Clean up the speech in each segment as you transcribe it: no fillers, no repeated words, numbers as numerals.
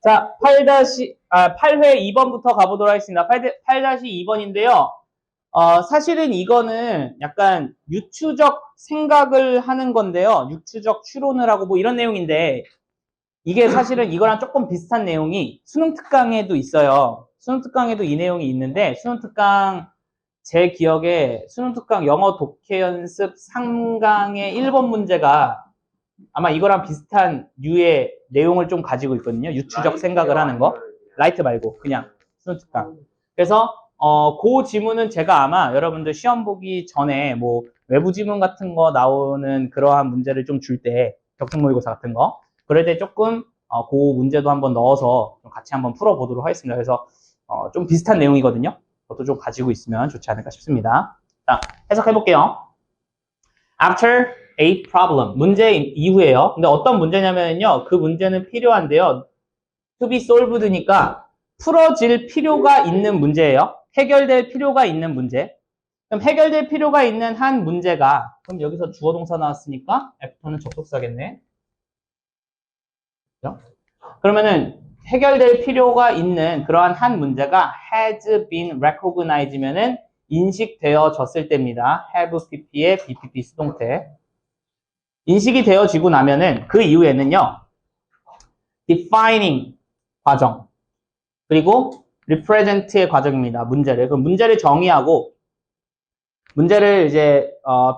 자, 8회 2번부터 가보도록 하겠습니다. 8-2번인데요. 사실은 이거는 약간 유추적 생각을 하는 건데요. 유추적 추론을 하고 뭐 이런 내용인데, 이게 사실은 이거랑 조금 비슷한 내용이 수능 특강에도 있어요. 수능 특강에도 이 내용이 있는데, 수능 특강, 제 기억에 수능 특강 영어 독해 연습 3강의 1번 문제가 아마 이거랑 비슷한 류의 내용을 좀 가지고 있거든요. 유추적 생각을 하는 거. 라이트 말고 그냥 수능 특강. 그래서 그 지문은 제가 아마 여러분들 시험 보기 전에 뭐 외부 지문 같은 거 나오는 그러한 문제를 좀 줄 때, 격투 모의고사 같은 거, 그럴 때 조금 그 문제도 한번 넣어서 좀 같이 한번 풀어보도록 하겠습니다. 그래서 좀 비슷한 내용이거든요. 그것도 좀 가지고 있으면 좋지 않을까 싶습니다. 자, 해석해 볼게요. After a problem. 문제 이후에요. 근데 어떤 문제냐면요. 그 문제는 필요한데요. To be solved니까 풀어질 필요가 있는 문제예요. 해결될 필요가 있는 문제. 그럼 해결될 필요가 있는 한 문제가, 그럼 여기서 주어 동사 나왔으니까 after는 접속사겠네. 그렇죠? 그러면은 해결될 필요가 있는 그러한 한 문제가 has been recognized면은 인식되어졌을 때입니다. have pp의 bpp 수동태. 인식이 되어지고 나면은 그 이후에는요. defining 과정, 그리고 represent의 과정입니다. 문제를. 그럼 문제를 정의하고 문제를 이제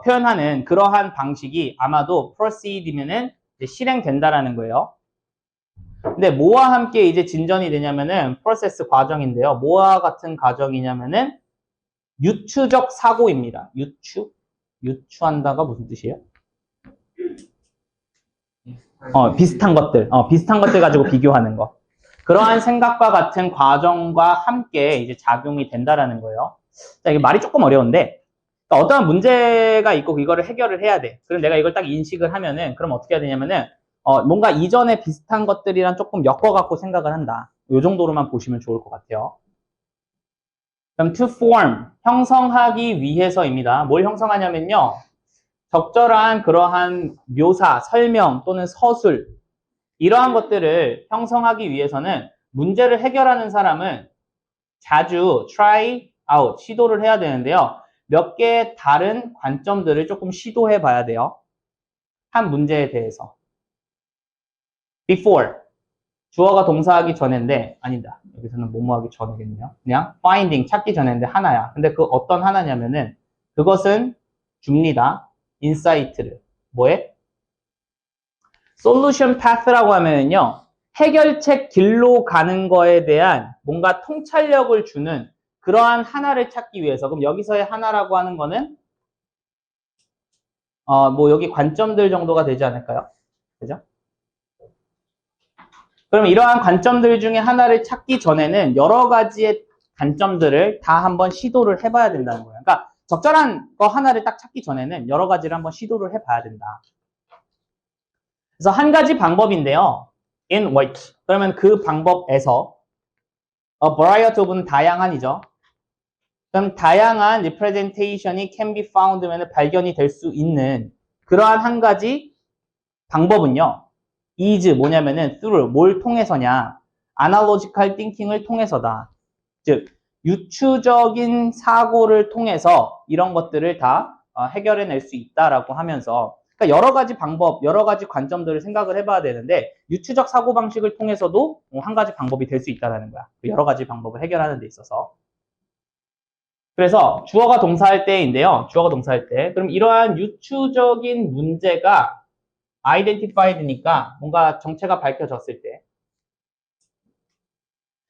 표현하는 그러한 방식이 아마도 proceed면은 실행된다라는 거예요. 근데 뭐와 함께 이제 진전이 되냐면은 process 과정인데요. 뭐와 같은 과정이냐면은 유추적 사고입니다. 유추한다가 무슨 뜻이에요? 비슷한 것들 가지고 비교하는 거. 그러한 생각과 같은 과정과 함께 이제 작용이 된다라는 거예요. 자, 이게 말이 조금 어려운데, 그러니까 어떠한 문제가 있고 이거를 해결을 해야 돼. 그럼 내가 이걸 딱 인식을 하면은, 그럼 어떻게 해야 되냐면은, 뭔가 이전에 비슷한 것들이랑 조금 엮어갖고 생각을 한다. 이 정도로만 보시면 좋을 것 같아요. 그럼 to form, 형성하기 위해서입니다. 뭘 형성하냐면요. 적절한 그러한 묘사, 설명 또는 서술, 이러한 것들을 형성하기 위해서는 문제를 해결하는 사람은 자주 try out, 시도를 해야 되는데요. 몇 개의 다른 관점들을 조금 시도해 봐야 돼요. 한 문제에 대해서. before, 주어가 동사하기 전인데, 아니다. 여기서는 뭐뭐 하기 전이겠네요. 그냥 finding, 찾기 전인데 하나야. 근데 그 어떤 하나냐면은 그것은 줍니다. 인사이트를. 뭐에? 솔루션 파스라고 하면요. 해결책 길로 가는 거에 대한 뭔가 통찰력을 주는 그러한 하나를 찾기 위해서. 그럼 여기서의 하나라고 하는 거는 뭐 여기 관점들 정도가 되지 않을까요? 그죠? 그럼 이러한 관점들 중에 하나를 찾기 전에는 여러 가지의 관점들을 다 한번 시도를 해봐야 된다는 거예요. 그러니까 적절한 거 하나를 딱 찾기 전에는 여러 가지를 한번 시도를 해봐야 된다. 그래서 한 가지 방법인데요. in which. 그러면 그 방법에서 a variety of는 다양한이죠. 그럼 다양한 representation이 can be found면 발견이 될 수 있는 그러한 한 가지 방법은요. is 뭐냐면은 through, 뭘 통해서냐. analogical thinking을 통해서다. 즉 유추적인 사고를 통해서 이런 것들을 다 해결해낼 수 있다라고 하면서, 그러니까 여러 가지 방법, 여러 가지 관점들을 생각을 해봐야 되는데 유추적 사고방식을 통해서도 한 가지 방법이 될 수 있다는 거야. 여러 가지 방법을 해결하는 데 있어서. 그래서 주어가 동사할 때인데요. 주어가 동사할 때. 그럼 이러한 유추적인 문제가 identified니까 뭔가 정체가 밝혀졌을 때,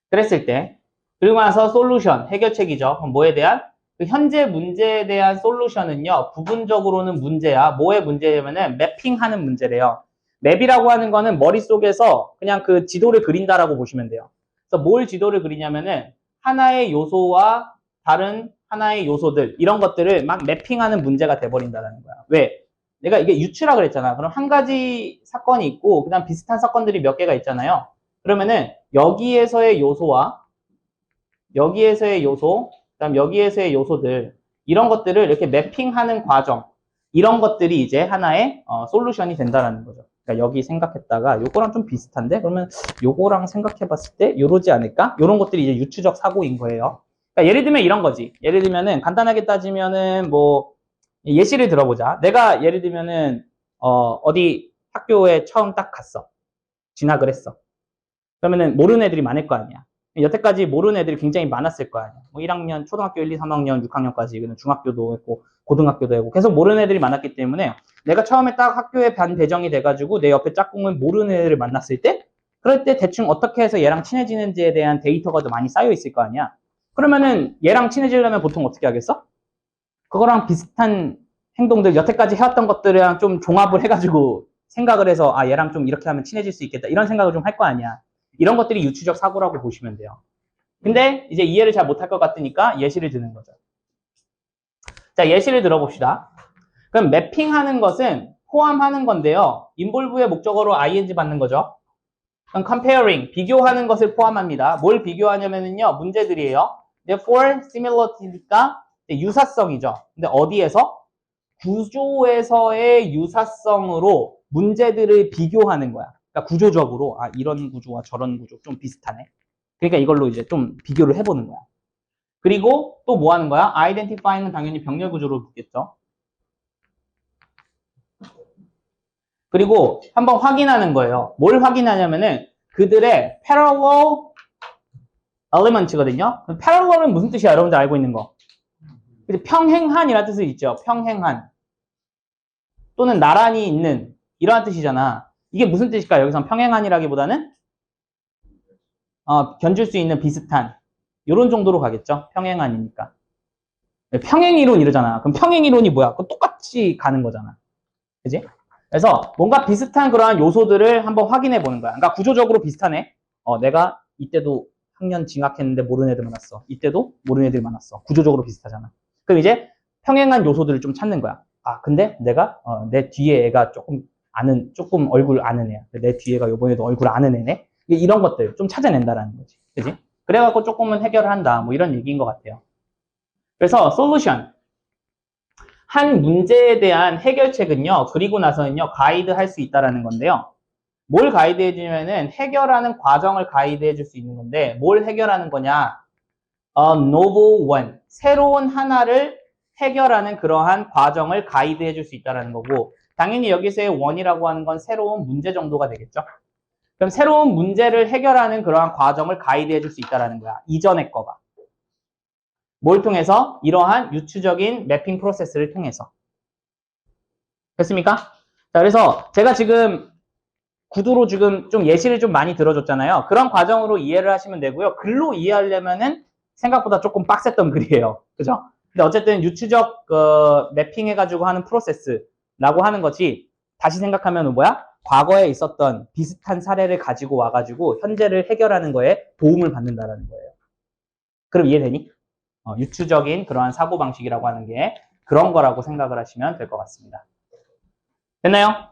그랬을 때, 그리고 나서 솔루션, 해결책이죠. 그럼 뭐에 대한? 그 현재 문제에 대한 솔루션은요, 부분적으로는 문제야. 뭐의 문제냐면은 매핑하는 문제래요. 맵이라고 하는 거는 머릿속에서 그냥 그 지도를 그린다라고 보시면 돼요. 그래서 뭘 지도를 그리냐면은 하나의 요소와 다른 하나의 요소들, 이런 것들을 막 매핑하는 문제가 돼버린다는 거야. 왜? 내가 이게 유추라 그랬잖아. 그럼 한 가지 사건이 있고, 그 다음 비슷한 사건들이 몇 개가 있잖아요. 그러면은 여기에서의 요소와 여기에서의 요소, 그다음 여기에서의 요소들, 이런 것들을 이렇게 매핑하는 과정, 이런 것들이 이제 하나의 솔루션이 된다라는 거죠. 그러니까 여기 생각했다가 요거랑 좀 비슷한데 그러면 요거랑 생각해 봤을 때 요러지 않을까? 요런 것들이 이제 유추적 사고인 거예요. 그러니까 예를 들면 이런 거지. 예를 들면은 간단하게 따지면은 뭐 예시를 들어보자. 내가 예를 들면은 어디 학교에 처음 딱 갔어. 진학을 했어. 그러면은 모르는 애들이 많을 거 아니야. 여태까지 모르는 애들이 굉장히 많았을 거 아니야. 뭐 1학년, 초등학교 1, 2, 3학년, 6학년까지, 중학교도 있고, 고등학교도 있고, 계속 모르는 애들이 많았기 때문에 내가 처음에 딱 학교에 배정이 돼가지고 내 옆에 짝꿍은 모르는 애들을 만났을 때, 그럴 때 대충 어떻게 해서 얘랑 친해지는지에 대한 데이터가 더 많이 쌓여 있을 거 아니야. 그러면은 얘랑 친해지려면 보통 어떻게 하겠어? 그거랑 비슷한 행동들, 여태까지 해왔던 것들이랑 좀 종합을 해가지고 생각을 해서, 아, 얘랑 좀 이렇게 하면 친해질 수 있겠다. 이런 생각을 좀 할 거 아니야. 이런 것들이 유추적 사고라고 보시면 돼요. 근데 이제 이해를 잘 못할 것 같으니까 예시를 드는 거죠. 자, 예시를 들어봅시다. 그럼 매핑하는 것은 포함하는 건데요. involve의 목적어로 ing 받는 거죠. 그럼 comparing, 비교하는 것을 포함합니다. 뭘 비교하냐면요, 문제들이에요. therefore, similarity니까 유사성이죠. 근데 어디에서? 구조에서의 유사성으로 문제들을 비교하는 거야. 그러니까 구조적으로, 아, 이런 구조와 저런 구조 좀 비슷하네. 그러니까 이걸로 이제 좀 비교를 해보는 거야. 그리고 또 뭐 하는 거야? identify는 당연히 병렬 구조로 묻겠죠. 그리고 한번 확인하는 거예요. 뭘 확인하냐면은 그들의 parallel elements거든요. parallel은 무슨 뜻이야? 여러분들 알고 있는 거. 평행한이라는 뜻이 있죠. 평행한. 또는 나란히 있는 이러한 뜻이잖아. 이게 무슨 뜻일까? 여기서 평행한이라기보다는 견줄 수 있는 비슷한 이런 정도로 가겠죠. 평행한이니까. 평행이론 이러잖아. 그럼 평행이론이 뭐야? 그거 똑같이 가는 거잖아. 그지? 그래서 뭔가 비슷한 그러한 요소들을 한번 확인해 보는 거야. 그러니까 구조적으로 비슷하네. 내가 이때도 학년 진학했는데 모르는 애들 많았어. 이때도 모르는 애들이 많았어. 구조적으로 비슷하잖아. 그럼 이제 평행한 요소들을 좀 찾는 거야. 아, 근데 내가 내 뒤에 애가 조금 얼굴 아는 애야. 내 뒤에가 요번에도 얼굴 아는 애네. 이런 것들 좀 찾아낸다라는 거지. 그지? 그래갖고 조금은 해결을 한다. 뭐 이런 얘기인 것 같아요. 그래서 솔루션. 한 문제에 대한 해결책은요, 그리고 나서는요, 가이드 할 수 있다라는 건데요. 뭘 가이드 해주냐면은 해결하는 과정을 가이드 해줄 수 있는 건데, 뭘 해결하는 거냐? novel one. 새로운 하나를 해결하는 그러한 과정을 가이드 해줄 수 있다라는 거고, 당연히 여기서의 one이라고 하는 건 새로운 문제 정도가 되겠죠? 그럼 새로운 문제를 해결하는 그러한 과정을 가이드 해줄 수 있다라는 거야. 이전의 거가. 뭘 통해서? 이러한 유추적인 매핑 프로세스를 통해서. 됐습니까? 자, 그래서 제가 지금 구두로 지금 좀 예시를 좀 많이 들어줬잖아요. 그런 과정으로 이해를 하시면 되고요. 글로 이해하려면은 생각보다 조금 빡셌던 글이에요. 그죠? 근데 어쨌든 유추적 매핑 해가지고 하는 프로세스라고 하는 것이 다시 생각하면 뭐야? 과거에 있었던 비슷한 사례를 가지고 와가지고 현재를 해결하는 거에 도움을 받는다라는 거예요. 그럼 이해되니? 유추적인 그러한 사고방식이라고 하는 게 그런 거라고 생각을 하시면 될 것 같습니다. 됐나요?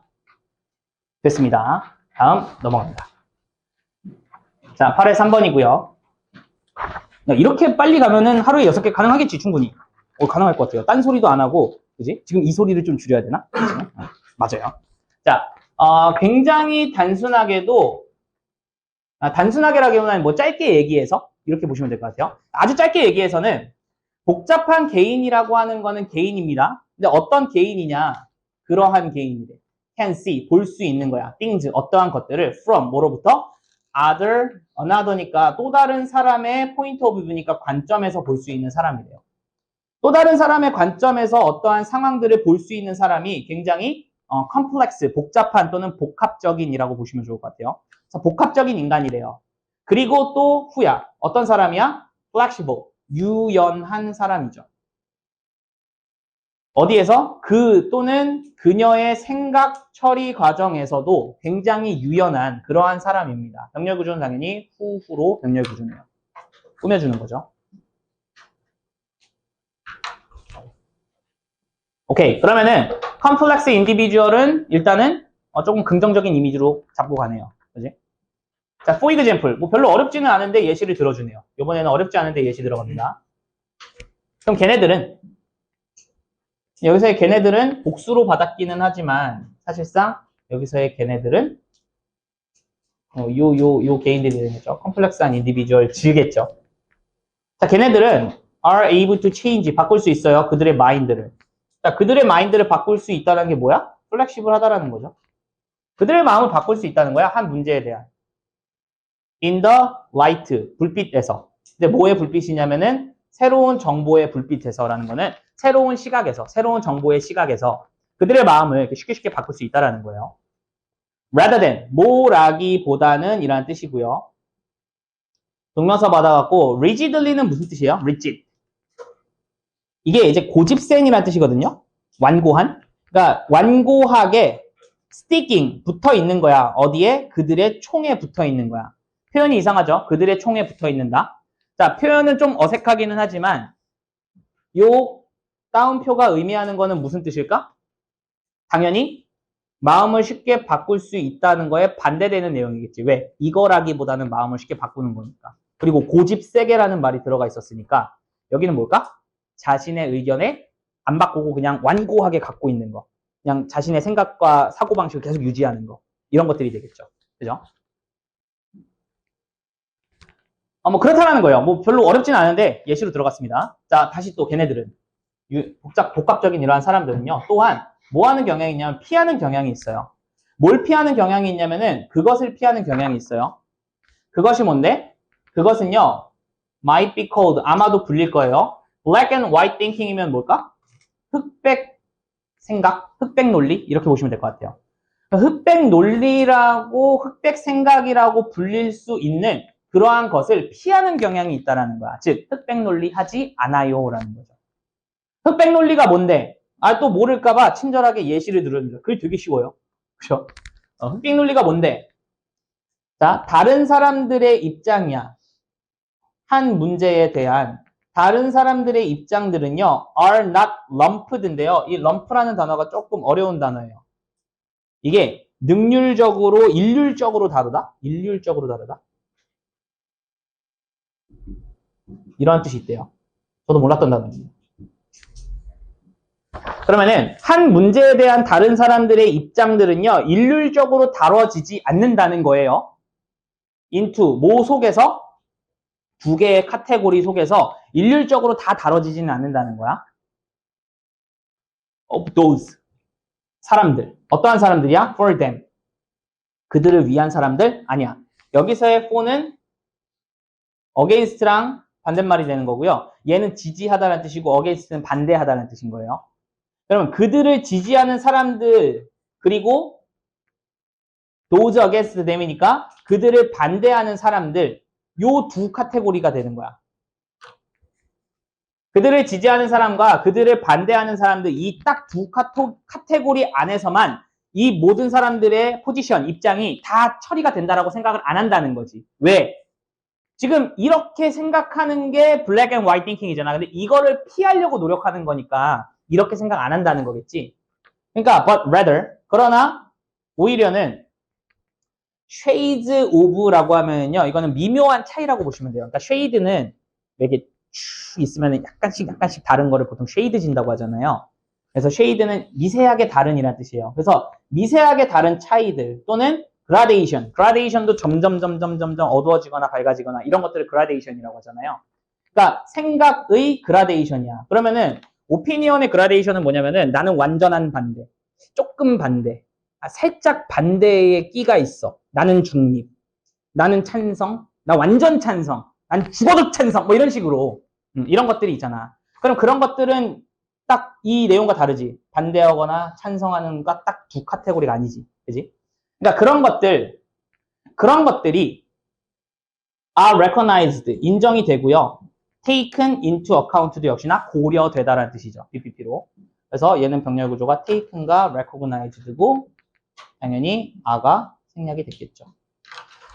됐습니다. 다음 넘어갑니다. 자, 8회 3번이고요. 이렇게 빨리 가면은 하루에 6개 가능하겠지, 충분히. 가능할 것 같아요. 딴 소리도 안 하고, 그지? 지금 이 소리를 좀 줄여야 되나? 맞아요. 자, 굉장히 단순하게도, 단순하게라기보다는 뭐 짧게 얘기해서 이렇게 보시면 될 것 같아요. 아주 짧게 얘기해서는 복잡한 개인이라고 하는 거는 개인입니다. 근데 어떤 개인이냐? 그러한 개인이래. can see, 볼 수 있는 거야. things, 어떠한 것들을 from, 뭐로부터? other, another니까 또 다른 사람의 point of view니까 관점에서 볼 수 있는 사람이래요. 또 다른 사람의 관점에서 어떠한 상황들을 볼 수 있는 사람이 굉장히 complex, 복잡한 또는 복합적인이라고 보시면 좋을 것 같아요. 그래서 복합적인 인간이래요. 그리고 또 후야. 어떤 사람이야? flexible, 유연한 사람이죠. 어디에서? 그 또는 그녀의 생각 처리 과정에서도 굉장히 유연한 그러한 사람입니다. 병렬 구조는 당연히 후로 병렬 구조네요. 꾸며주는 거죠. 오케이. 그러면은 컴플렉스 인디비주얼은 일단은 조금 긍정적인 이미지로 잡고 가네요. 그지? 자, for example. 뭐 별로 어렵지는 않은데 예시를 들어주네요. 이번에는 어렵지 않은데 예시 들어갑니다. 그럼 걔네들은 여기서의 걔네들은 복수로 받았기는 하지만 사실상 여기서의 걔네들은 요 개인들이 되는 거죠. 컴플렉스한 인디비주얼 G겠죠. 자, 걔네들은 are able to change, 바꿀 수 있어요. 그들의 마인드를. 자, 그들의 마인드를 바꿀 수 있다는 게 뭐야? 플렉시블하다라는 거죠. 그들의 마음을 바꿀 수 있다는 거야. 한 문제에 대한. in the light, 불빛에서. 근데 뭐의 불빛이냐면은 새로운 정보의 불빛에서라는 거는 새로운 시각에서, 새로운 정보의 시각에서 그들의 마음을 쉽게 쉽게 바꿀 수 있다라는 거예요. rather than, 뭐라기보다는 이라는 뜻이고요. 동명사 받아갖고 rigidly는 무슨 뜻이에요? rigid. 이게 이제 고집센이라는 뜻이거든요. 완고한. 그러니까 완고하게 sticking, 붙어 있는 거야. 어디에? 그들의 총에 붙어 있는 거야. 표현이 이상하죠? 그들의 총에 붙어 있는다. 자, 표현은 좀 어색하기는 하지만 요 따옴표가 의미하는 거는 무슨 뜻일까? 당연히 마음을 쉽게 바꿀 수 있다는 거에 반대되는 내용이겠지. 왜? 이거라기보다는 마음을 쉽게 바꾸는 거니까. 그리고 고집세게라는 말이 들어가 있었으니까 여기는 뭘까? 자신의 의견에 안 바꾸고 그냥 완고하게 갖고 있는 거. 그냥 자신의 생각과 사고방식을 계속 유지하는 거. 이런 것들이 되겠죠. 그죠? 뭐 그렇다라는 거예요. 뭐 별로 어렵진 않은데 예시로 들어갔습니다. 자, 다시 또 걔네들은 복합적인 이러한 사람들은요. 또한 뭐 하는 경향이 있냐면 피하는 경향이 있어요. 뭘 피하는 경향이 있냐면은 그것을 피하는 경향이 있어요. 그것이 뭔데? 그것은요. might be called, 아마도 불릴 거예요. black and white thinking이면 뭘까? 흑백 생각, 흑백 논리 이렇게 보시면 될 것 같아요. 흑백 논리라고 흑백 생각이라고 불릴 수 있는 그러한 것을 피하는 경향이 있다는 거야. 즉 흑백 논리 하지 않아요라는 거죠. 흑백 논리가 뭔데? 또 모를까봐 친절하게 예시를 들었는데 그게 되게 쉬워요. 그죠? 흑백 논리가 뭔데? 자, 다른 사람들의 입장이야. 한 문제에 대한 다른 사람들의 입장들은요, are not lumped인데요. 이 lump라는 단어가 조금 어려운 단어예요. 이게 능률적으로, 일률적으로 다르다? 일률적으로 다르다? 이런 뜻이 있대요. 저도 몰랐던 단어입니다. 그러면은 한 문제에 대한 다른 사람들의 입장들은요, 일률적으로 다뤄지지 않는다는 거예요. into, 뭐 속에서? 두 개의 카테고리 속에서 일률적으로 다 다뤄지지는 않는다는 거야. of those. 사람들. 어떠한 사람들이야? for them. 그들을 위한 사람들? 아니야. 여기서의 for는 against랑 반대말이 되는 거고요. 얘는 지지하다는 뜻이고 against는 반대하다는 뜻인 거예요. 그러면 그들을 지지하는 사람들 그리고 those against them이니까 그들을 반대하는 사람들 요 두 카테고리가 되는 거야. 그들을 지지하는 사람과 그들을 반대하는 사람들 이 딱 두 카테고리 안에서만 이 모든 사람들의 포지션, 입장이 다 처리가 된다라고 생각을 안 한다는 거지. 왜? 지금 이렇게 생각하는 게 블랙 앤 화이트 띵킹이잖아. 근데 이거를 피하려고 노력하는 거니까 이렇게 생각 안 한다는 거겠지. 그러니까 but rather 그러나 오히려는 shades of라고 하면요. 이거는 미묘한 차이라고 보시면 돼요. 그러니까 shade는 이렇게 쭉 있으면 약간씩 다른 거를 보통 쉐이드 진다고 하잖아요. 그래서 쉐이드는 미세하게 다른이라는 뜻이에요. 그래서 미세하게 다른 차이들 또는 그라데이션도 점점 어두워지거나 밝아지거나 이런 것들을 그라데이션이라고 하잖아요. 그러니까 생각의 그라데이션이야. 그러면은 오피니언의 그라데이션은 뭐냐면은 나는 완전한 반대, 조금 반대, 살짝 반대의 끼가 있어. 나는 중립, 나는 찬성, 나 완전 찬성, 난 죽어도 찬성, 뭐 이런 식으로 이런 것들이 있잖아. 그럼 그런 것들은 딱 이 내용과 다르지. 반대하거나 찬성하는 것과 딱 두 카테고리가 아니지. 그지? 그러니까 그런 것들이 are recognized, 인정이 되고요. taken into account도 역시나 고려되다라는 뜻이죠. BPP로. 그래서 얘는 병렬 구조가 taken과 recognized고 당연히 a가 생략이 됐겠죠.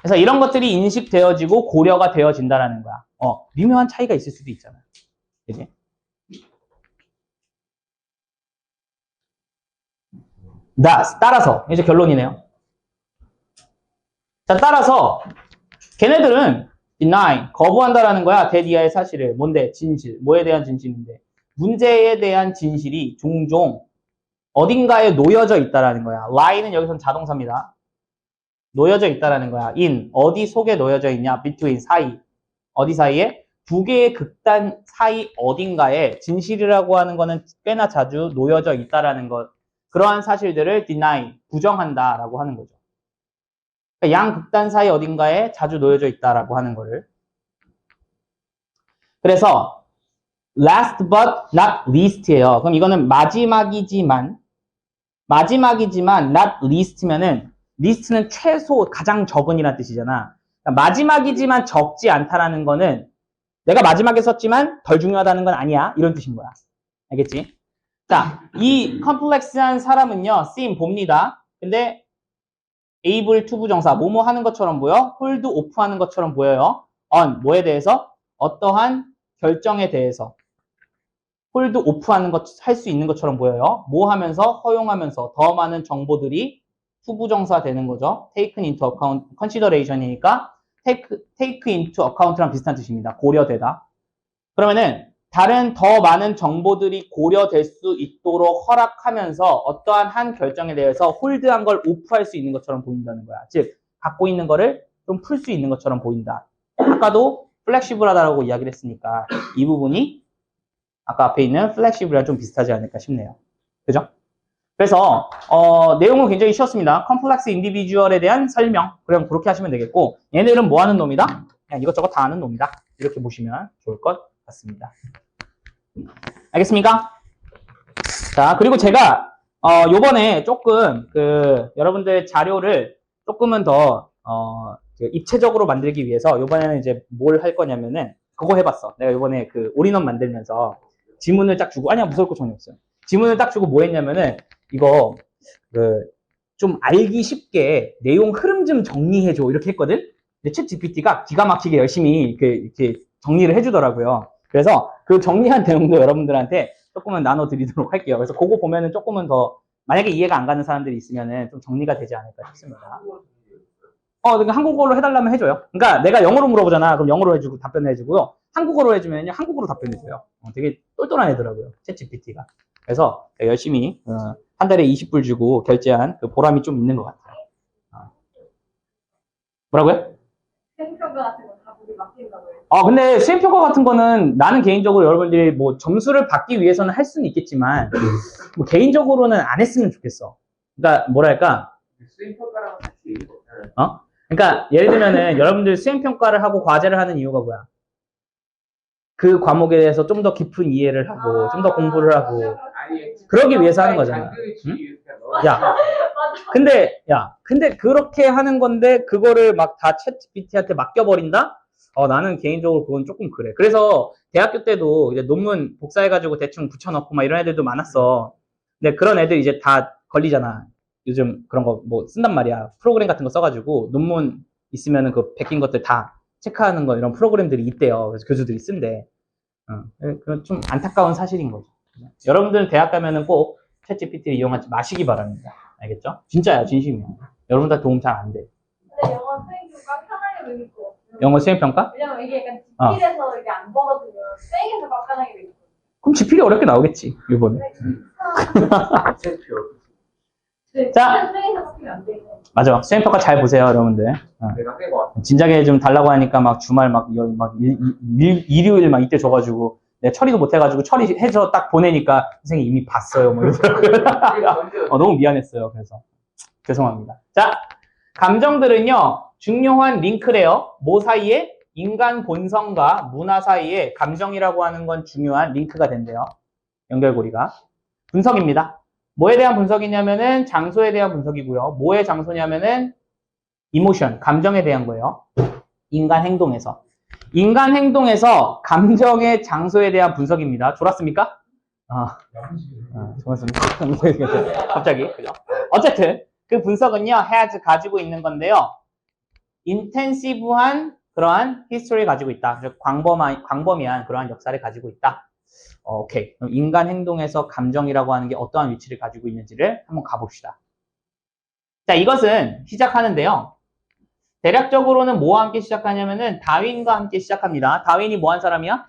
그래서 이런 것들이 인식되어지고 고려가 되어진다라는 거야. 미묘한 차이가 있을 수도 있잖아. 그지? 따라서 이제 결론이네요. 자, 따라서 걔네들은 deny, 거부한다라는 거야. 대디아의 사실을. 뭔데? 진실. 뭐에 대한 진실인데? 문제에 대한 진실이 종종 어딘가에 놓여져 있다라는 거야. lie는 여기서는 자동사입니다. 놓여져 있다라는 거야. in, 어디 속에 놓여져 있냐? between, 사이. 어디 사이에? 두 개의 극단 사이 어딘가에 진실이라고 하는 거는 꽤나 자주 놓여져 있다라는 것. 그러한 사실들을 deny, 부정한다라고 하는 거죠. 그러니까 양 극단 사이 어딘가에 자주 놓여져 있다라고 하는 거를. 그래서 last but not least예요. 그럼 이거는 마지막이지만 not least면은 least는 최소, 가장 적은이라는 뜻이잖아. 그러니까 마지막이지만 적지 않다라는 거는 내가 마지막에 썼지만 덜 중요하다는 건 아니야. 이런 뜻인 거야. 알겠지? 자, 이 컴플렉스한 사람은요, seem 봅니다. 근데 able to 부정사, 뭐뭐 하는 것처럼 보여? hold off 하는 것처럼 보여요. on, 뭐에 대해서? 어떠한 결정에 대해서. hold off 하는 것, 할 수 있는 것처럼 보여요. 뭐 하면서? 허용하면서 더 많은 정보들이 투부정사 되는 거죠. taken into account, consideration이니까 take into account랑 비슷한 뜻입니다. 고려되다. 그러면은 다른 더 많은 정보들이 고려될 수 있도록 허락하면서 어떠한 한 결정에 대해서 홀드한 걸 오프할 수 있는 것처럼 보인다는 거야. 즉, 갖고 있는 거를 좀 풀 수 있는 것처럼 보인다. 아까도 플렉시블하다라고 이야기를 했으니까 이 부분이 아까 앞에 있는 플렉시블이랑 좀 비슷하지 않을까 싶네요. 그죠? 그래서 내용은 굉장히 쉬웠습니다. 컴플렉스 인디비주얼에 대한 설명. 그럼 그렇게 하시면 되겠고, 얘네들은 뭐 하는 놈이다? 그냥 이것저것 다 하는 놈이다. 이렇게 보시면 좋을 것 같습니다. 알겠습니까? 자, 그리고 제가 요번에 조금 여러분들 자료를 조금은 더 입체적으로 만들기 위해서 요번에는 이제 뭘 할 거냐면은 그거 해봤어. 내가 요번에 올인원 만들면서 지문을 딱 주고, 아니야, 무서울 거 전혀 없어요. 지문을 딱 주고 뭐 했냐면은 이거 좀 알기 쉽게 내용 흐름 좀 정리해줘 이렇게 했거든. 근데 챗 GPT가 기가 막히게 열심히 이렇게 정리를 해주더라고요. 그래서 그 정리한 내용도 여러분들한테 조금은 나눠드리도록 할게요. 그래서 그거 보면은 조금은 더 만약에 이해가 안 가는 사람들이 있으면은 좀 정리가 되지 않을까 싶습니다. 그러니까 한국어로 해달라면 해줘요. 그러니까 내가 영어로 물어보잖아. 그럼 영어로 해주고 답변해주고요. 한국어로 해주면요, 한국어로 답변해줘요. 되게 똘똘한 애더라고요. 챗 GPT가. 그래서 열심히 한 달에 20불 주고 결제한 그 보람이 좀 있는 것 같아요. 뭐라고요? 수행평가 같은 거 다 보기 맡긴다고 해요. 근데 수행평가 같은 거는 나는 개인적으로 여러분들이 뭐 점수를 받기 위해서는 할 수는 있겠지만 뭐 개인적으로는 안 했으면 좋겠어. 그러니까 뭐랄까? 수행평가랑 같이 그러니까 예를 들면은 여러분들 수행평가를 하고 과제를 하는 이유가 뭐야? 그 과목에 대해서 좀 더 깊은 이해를 하고 좀 더 공부를 하고 그러기 위해서 하는 거잖아. 응? 근데 그렇게 하는 건데 그거를 막 다 챗 GPT한테 맡겨버린다? 나는 개인적으로 그건 조금 그래. 그래서 대학교 때도 이제 논문 복사해가지고 대충 붙여넣고 막 이런 애들도 많았어. 근데 그런 애들 이제 다 걸리잖아. 요즘 그런 거 뭐 쓴단 말이야. 프로그램 같은 거 써가지고 논문 있으면은 그 베낀 것들 다 체크하는 거 이런 프로그램들이 있대요. 그래서 교수들이 쓴대. 그건 좀 안타까운 사실인 거죠. 여러분들은 대학 가면은 꼭 챗 GPT를 이용하지 마시기 바랍니다. 알겠죠? 진짜야, 진심이야. 여러분 다 도움 잘 안 돼. 근데 영어 수행평가 편하게 배울 거 없어요. 영어 수행평가? 왜냐면 이게 약간 지필에서 이게 안 벌어지면 수행에서 빡간하게 배울 거예요. 그럼 지필이 어렵게 나오겠지, 이번에. 자, 수행에서 빡기면 안 되고. 맞아. 수행평가 잘 보세요, 여러분들. 내가 해봐. 진작에 좀 달라고 하니까 막 주말 일요일 막 이때 줘가지고 내가 처리도 못해가지고 처리해서 딱 보내니까 선생님 이미 봤어요. 뭐 이러더라고요. 너무 미안했어요. 그래서 죄송합니다. 자, 감정들은요 중요한 링크래요. 뭐 사이에? 인간 본성과 문화 사이에 감정이라고 하는 건 중요한 링크가 된대요. 연결고리가. 분석입니다. 뭐에 대한 분석이냐면은 장소에 대한 분석이고요. 뭐의 장소냐면은 이모션, 감정에 대한 거예요. 인간 행동에서. 인간 행동에서 감정의 장소에 대한 분석입니다. 졸았습니까? 졸았습니까? 갑자기. 그죠? 어쨌든, 그 분석은요, has 가지고 있는 건데요. 인텐시브한 그러한 히스토리를 가지고 있다. 광범위한 그러한 역사를 가지고 있다. 오케이. 그럼 인간 행동에서 감정이라고 하는 게 어떠한 위치를 가지고 있는지를 한번 가봅시다. 자, 이것은 시작하는데요. 대략적으로는 뭐와 함께 시작하냐면은 다윈과 함께 시작합니다. 다윈이 뭐 한 사람이야?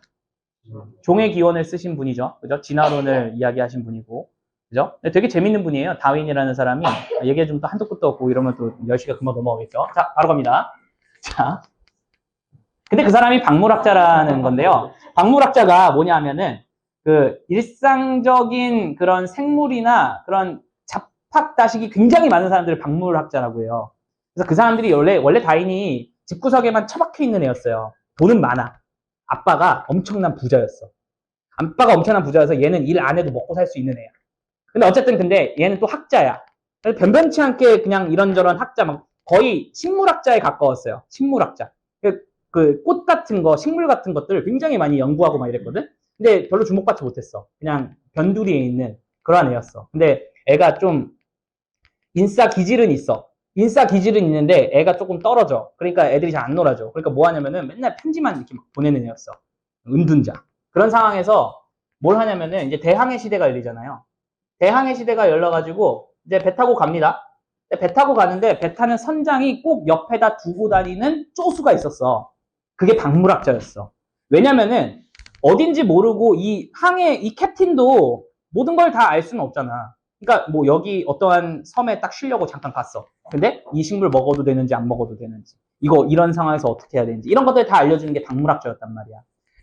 종의 기원을 쓰신 분이죠. 그죠? 진화론을 이야기하신 분이고. 그죠? 되게 재밌는 분이에요. 다윈이라는 사람이. 얘기해 주면 또 한도 끝도 없고 이러면 또 10시가 금방 넘어가겠죠. 자, 바로 갑니다. 자. 근데 그 사람이 박물학자라는 건데요. 박물학자가 뭐냐 하면은 그 일상적인 그런 생물이나 그런 잡학다식이 굉장히 많은 사람들을 박물학자라고 해요. 그래서 그 사람들이 원래 다윈이 집구석에만 처박혀 있는 애였어요. 돈은 많아. 아빠가 엄청난 부자였어. 아빠가 엄청난 부자여서 얘는 일 안 해도 먹고 살 수 있는 애야. 근데 어쨌든 근데 얘는 또 학자야. 그래서 변변치 않게 그냥 이런저런 학자, 막 거의 식물학자에 가까웠어요. 식물학자. 그 꽃 같은 거, 식물 같은 것들 굉장히 많이 연구하고 막 이랬거든? 근데 별로 주목받지 못했어. 그냥 변두리에 있는 그러한 애였어. 근데 애가 좀 인싸 기질은 있어. 인싸 기질은 있는데 애가 조금 떨어져. 그러니까 애들이 잘 안 놀아줘. 그러니까 뭐 하냐면은 맨날 편지만 이렇게 막 보내는 애였어. 은둔자. 그런 상황에서 뭘 하냐면은 이제 대항해 시대가 열리잖아요. 대항해 시대가 열려가지고 이제 배 타고 갑니다. 배 타고 가는데 배 타는 선장이 꼭 옆에다 두고 다니는 쪼수가 있었어. 그게 박물학자였어. 왜냐면은 어딘지 모르고 이 항해 이 캡틴도 모든 걸 다 알 수는 없잖아. 그러니까 뭐 여기 어떠한 섬에 딱 쉬려고 잠깐 갔어. 근데 이 식물 먹어도 되는지 안 먹어도 되는지, 이거 이런 상황에서 어떻게 해야 되는지 이런 것들 다 알려주는 게 박물학자였단 말이야.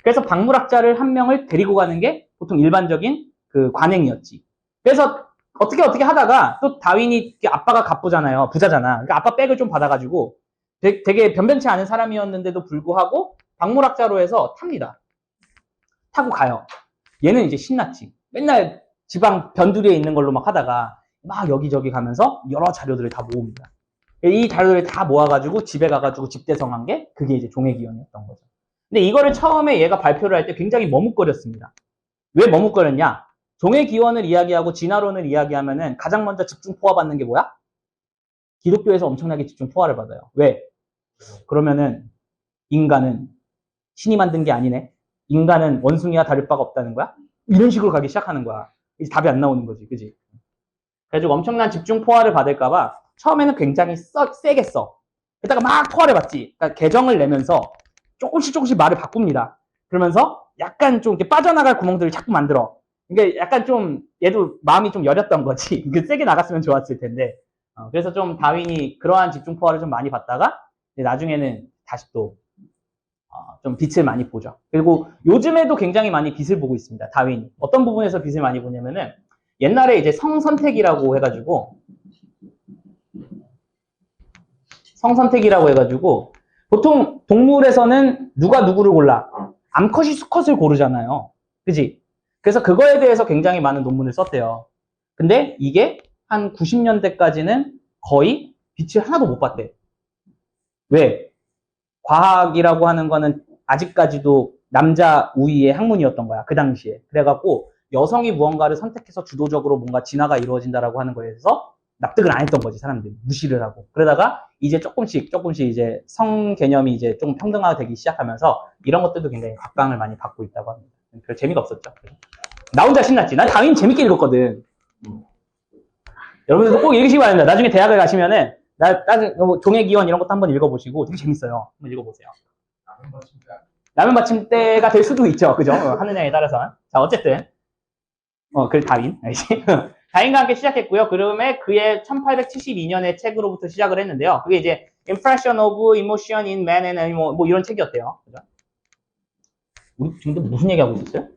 그래서 박물학자를 한 명을 데리고 가는 게 보통 일반적인 그 관행이었지. 그래서 어떻게 하다가 또 다윈이 아빠가 갑부잖아요. 부자잖아. 그러니까 아빠 백을 좀 받아가지고 되게 변변치 않은 사람이었는데도 불구하고 박물학자로 해서 탑니다. 타고 가요. 얘는 이제 신났지. 맨날 지방 변두리에 있는 걸로 막 하다가 막 여기저기 가면서 여러 자료들을 다 모읍니다. 이 자료들을 다 모아가지고 집에 가가지고 집대성한 게 그게 이제 종회기원이었던 거죠. 근데 이거를 처음에 얘가 발표를 할 때 굉장히 머뭇거렸습니다. 왜 머뭇거렸냐? 종회기원을 이야기하고 진화론을 이야기하면은 가장 먼저 집중 포화받는 게 뭐야? 기독교에서 엄청나게 집중 포화를 받아요. 왜? 그러면은 인간은 신이 만든 게 아니네. 인간은 원숭이와 다를 바가 없다는 거야? 이런 식으로 가기 시작하는 거야. 이제 답이 안 나오는 거지, 그지? 그래가지고 엄청난 집중 포화를 받을까봐 처음에는 굉장히 세게 써. 그러다가 막 포화를 받지. 그러니까 개정을 내면서 조금씩 말을 바꿉니다. 그러면서 약간 좀 이렇게 빠져나갈 구멍들을 자꾸 만들어. 그러니까 약간 좀 얘도 마음이 좀 여렸던 거지. 세게 나갔으면 좋았을 텐데. 그래서 좀 다윈이 그러한 집중 포화를 좀 많이 받다가 나중에는 다시 또 좀 빛을 많이 보죠. 그리고 요즘에도 굉장히 많이 빛을 보고 있습니다. 다윈이. 어떤 부분에서 빛을 많이 보냐면은 옛날에 이제 성선택이라고 해가지고 보통 동물에서는 누가 누구를 골라? 암컷이 수컷을 고르잖아요. 그지? 그래서 그거에 대해서 굉장히 많은 논문을 썼대요. 근데 이게 한 90년대까지는 거의 빛을 하나도 못 봤대. 왜? 과학이라고 하는 거는 아직까지도 남자 우위의 학문이었던 거야. 그 당시에. 그래갖고 여성이 무언가를 선택해서 주도적으로 뭔가 진화가 이루어진다라고 하는 거에 대해서 납득을 안 했던 거지, 사람들이. 무시를 하고. 그러다가 이제 조금씩 이제 성 개념이 이제 좀 평등화되기 시작하면서 이런 것들도 굉장히 각광을 많이 받고 있다고 합니다. 별 재미가 없었죠. 나 혼자 신났지. 난 다윈 재밌게 읽었거든. 여러분들도 꼭 읽으시기 바랍니다. 나중에 대학을 가시면은 종회기원 이런 것도 한번 읽어보시고 되게 재밌어요. 한번 읽어보세요. 라면 받침대가 될 수도 있죠. 그죠? 하느냐에 따라서. 자, 어쨌든. 그 다윈. 다윈과 함께 시작했고요. 그다음에 그의 1872년의 책으로부터 시작을 했는데요. 그게 이제 Impression of Emotion in Man and Animal 뭐 이런 책이었대요. 그죠? 우리 지금 무슨 얘기하고 있었어요?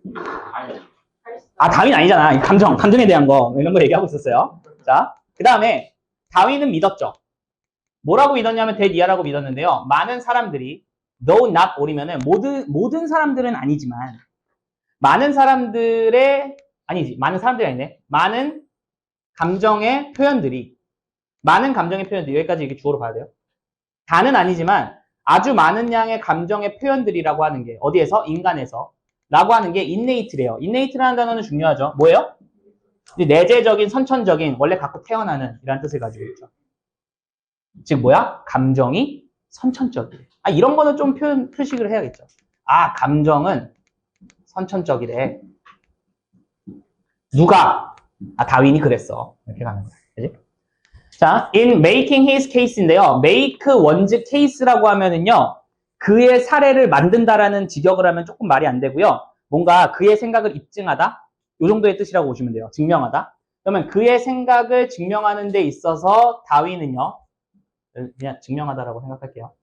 다윈 아니잖아. 감정에 대한 거 이런 거 얘기하고 있었어요. 자, 그 다음에 다윈은 믿었죠. 뭐라고 믿었냐면 대니아라고 믿었는데요. 많은 사람들이 though not all이면은 모든 사람들은 아니지만 많은 사람들이 아니네. 많은 감정의 표현들이 여기까지 이렇게 주어로 봐야 돼요. 다는 아니지만 아주 많은 양의 감정의 표현들이라고 하는 게 어디에서? 인간에서 라고 하는 게 innate래요. innate라는 단어는 중요하죠. 뭐예요? 내재적인, 선천적인, 원래 갖고 태어나는 이라는 뜻을 가지고 있죠. 즉 뭐야? 감정이 선천적이래. 이런 거는 좀 표식을 해야겠죠. 감정은 선천적이래. 누가? 다윈이 그랬어. 이렇게 가는 거야. 그지? 자, in making his case인데요. make one's case라고 하면은요, 그의 사례를 만든다라는 직역을 하면 조금 말이 안 되고요. 뭔가 그의 생각을 입증하다? 이 정도의 뜻이라고 보시면 돼요. 증명하다. 그러면 그의 생각을 증명하는 데 있어서 다윈은요, 그냥 증명하다라고 생각할게요.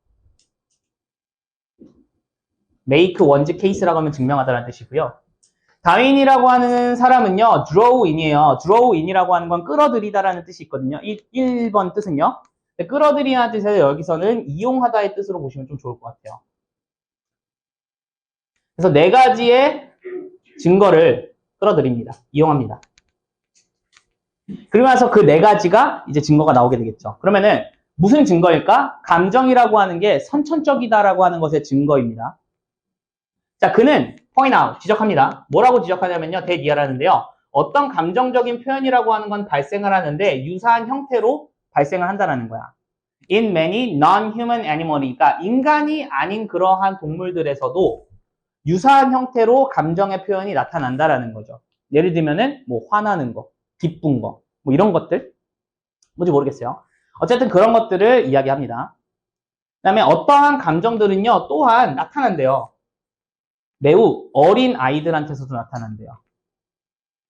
make one's case라고 하면 증명하다라는 뜻이고요. 다윈이라고 하는 사람은요, draw in이에요. draw in이라고 하는 건 끌어들이다라는 뜻이 있거든요. 1번 뜻은요. 끌어들이다는 뜻에서 여기서는 이용하다의 뜻으로 보시면 좀 좋을 것 같아요. 그래서 네 가지의 증거를 끌어들입니다. 이용합니다. 그러면서 그 네 가지가 이제 증거가 나오게 되겠죠. 그러면은 무슨 증거일까? 감정이라고 하는 게 선천적이다라고 하는 것의 증거입니다. 자, 그는 point out, 지적합니다. 뭐라고 지적하냐면요, 대니아라는데요. 어떤 감정적인 표현이라고 하는 건 발생을 하는데 유사한 형태로 발생을 한다는 거야. In many non-human animals, 그러니까 인간이 아닌 그러한 동물들에서도 유사한 형태로 감정의 표현이 나타난다라는 거죠. 예를 들면은 뭐 화나는 거, 기쁜 거, 뭐 이런 것들 뭔지 모르겠어요. 어쨌든 그런 것들을 이야기합니다. 그다음에 어떠한 감정들은요 또한 나타난대요. 매우 어린 아이들한테서도 나타난대요.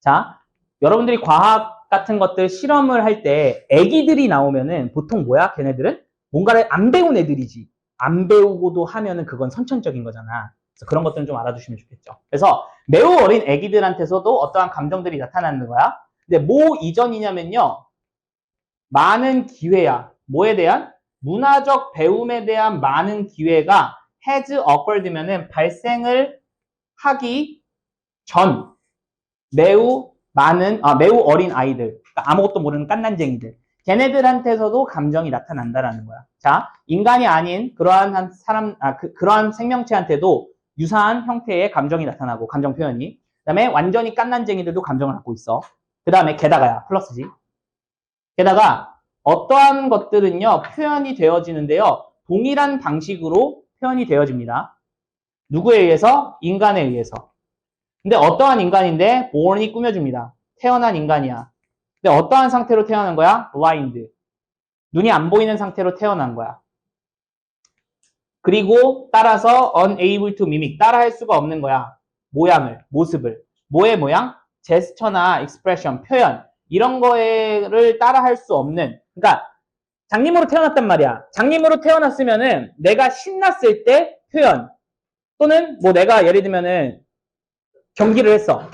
자, 여러분들이 과학 같은 것들 실험을 할 때 애기들이 나오면은 보통 뭐야? 걔네들은 뭔가를 안 배운 애들이지. 안 배우고도 하면은 그건 선천적인 거잖아. 그래서 그런 것들은 좀 알아두시면 좋겠죠. 그래서 매우 어린 애기들한테서도 어떠한 감정들이 나타나는 거야. 근데 뭐 이전이냐면요. 많은 기회야. 뭐에 대한? 문화적 배움에 대한 많은 기회가 has occurred면은 발생을 하기 전 매우 어린 아이들, 그러니까 아무것도 모르는 깐난쟁이들, 걔네들한테서도 감정이 나타난다라는 거야. 자, 인간이 아닌 그러한 사람, 그러한 생명체한테도 유사한 형태의 감정이 나타나고, 감정 표현이. 그 다음에 완전히 깐난쟁이들도 감정을 갖고 있어. 그 다음에 게다가야, 플러스지. 게다가 어떠한 것들은요, 표현이 되어지는데요, 동일한 방식으로 표현이 되어집니다. 누구에 의해서? 인간에 의해서. 근데 어떠한 인간인데 born이 꾸며줍니다. 태어난 인간이야. 근데 어떠한 상태로 태어난 거야? blind. 눈이 안 보이는 상태로 태어난 거야. 그리고 따라서 unable to mimic. 따라할 수가 없는 거야. 모양을, 모습을. 뭐의 모양? 제스처나 expression, 표현. 이런 거를 따라할 수 없는. 그러니까 장님으로 태어났단 말이야. 장님으로 태어났으면은 내가 신났을 때 표현. 또는 뭐 내가 예를 들면은 경기를 해서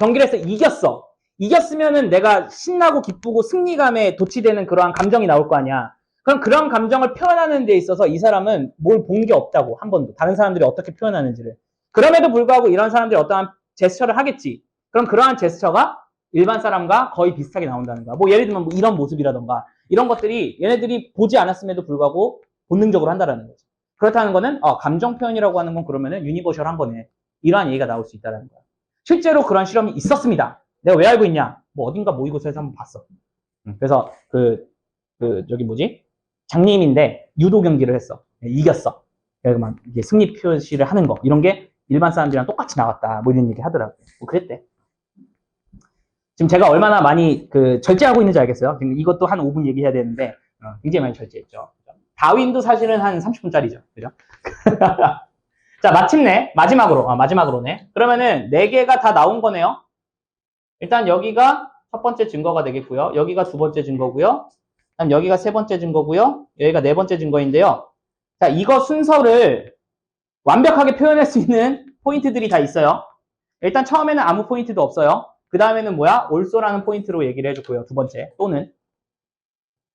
이겼어. 이겼으면은 내가 신나고 기쁘고 승리감에 도취되는 그러한 감정이 나올 거 아니야. 그럼 그런 감정을 표현하는 데 있어서 이 사람은 뭘 본 게 없다고, 한 번도. 다른 사람들이 어떻게 표현하는지를. 그럼에도 불구하고 이런 사람들이 어떠한 제스처를 하겠지. 그럼 그러한 제스처가 일반 사람과 거의 비슷하게 나온다는 거야. 뭐 예를 들면 뭐 이런 모습이라던가 이런 것들이 얘네들이 보지 않았음에도 불구하고 본능적으로 한다는 거지. 그렇다는 거는 감정 표현이라고 하는 건 그러면은 유니버셜한 거네. 이러한 얘기가 나올 수 있다는 거야. 실제로 그런 실험이 있었습니다. 내가 왜 알고 있냐? 뭐 어딘가 모의고사에서 한번 봤어. 그래서 저기 뭐지? 장님인데 유도 경기를 했어. 이겼어. 그래서 막 이게 승리 표시를 하는 거 이런 게 일반 사람들이랑 똑같이 나왔다. 뭐 이런 얘기 하더라고요. 뭐 그랬대. 지금 제가 얼마나 많이 절제하고 있는지 알겠어요? 지금 이것도 한 5분 얘기해야 되는데 굉장히 많이 절제했죠. 다윈도 사실은 한 30분짜리죠. 그죠? 자, 마침내 마지막으로네. 그러면은 4개가 다 나온 거네요. 일단 여기가 첫 번째 증거가 되겠고요. 여기가 두 번째 증거고요. 그다음 여기가 세 번째 증거고요. 여기가 네 번째 증거인데요. 자, 이거 순서를 완벽하게 표현할 수 있는 포인트들이 다 있어요. 일단 처음에는 아무 포인트도 없어요. 그 다음에는 뭐야? also라는 포인트로 얘기를 해줬고요. 두 번째, 또는.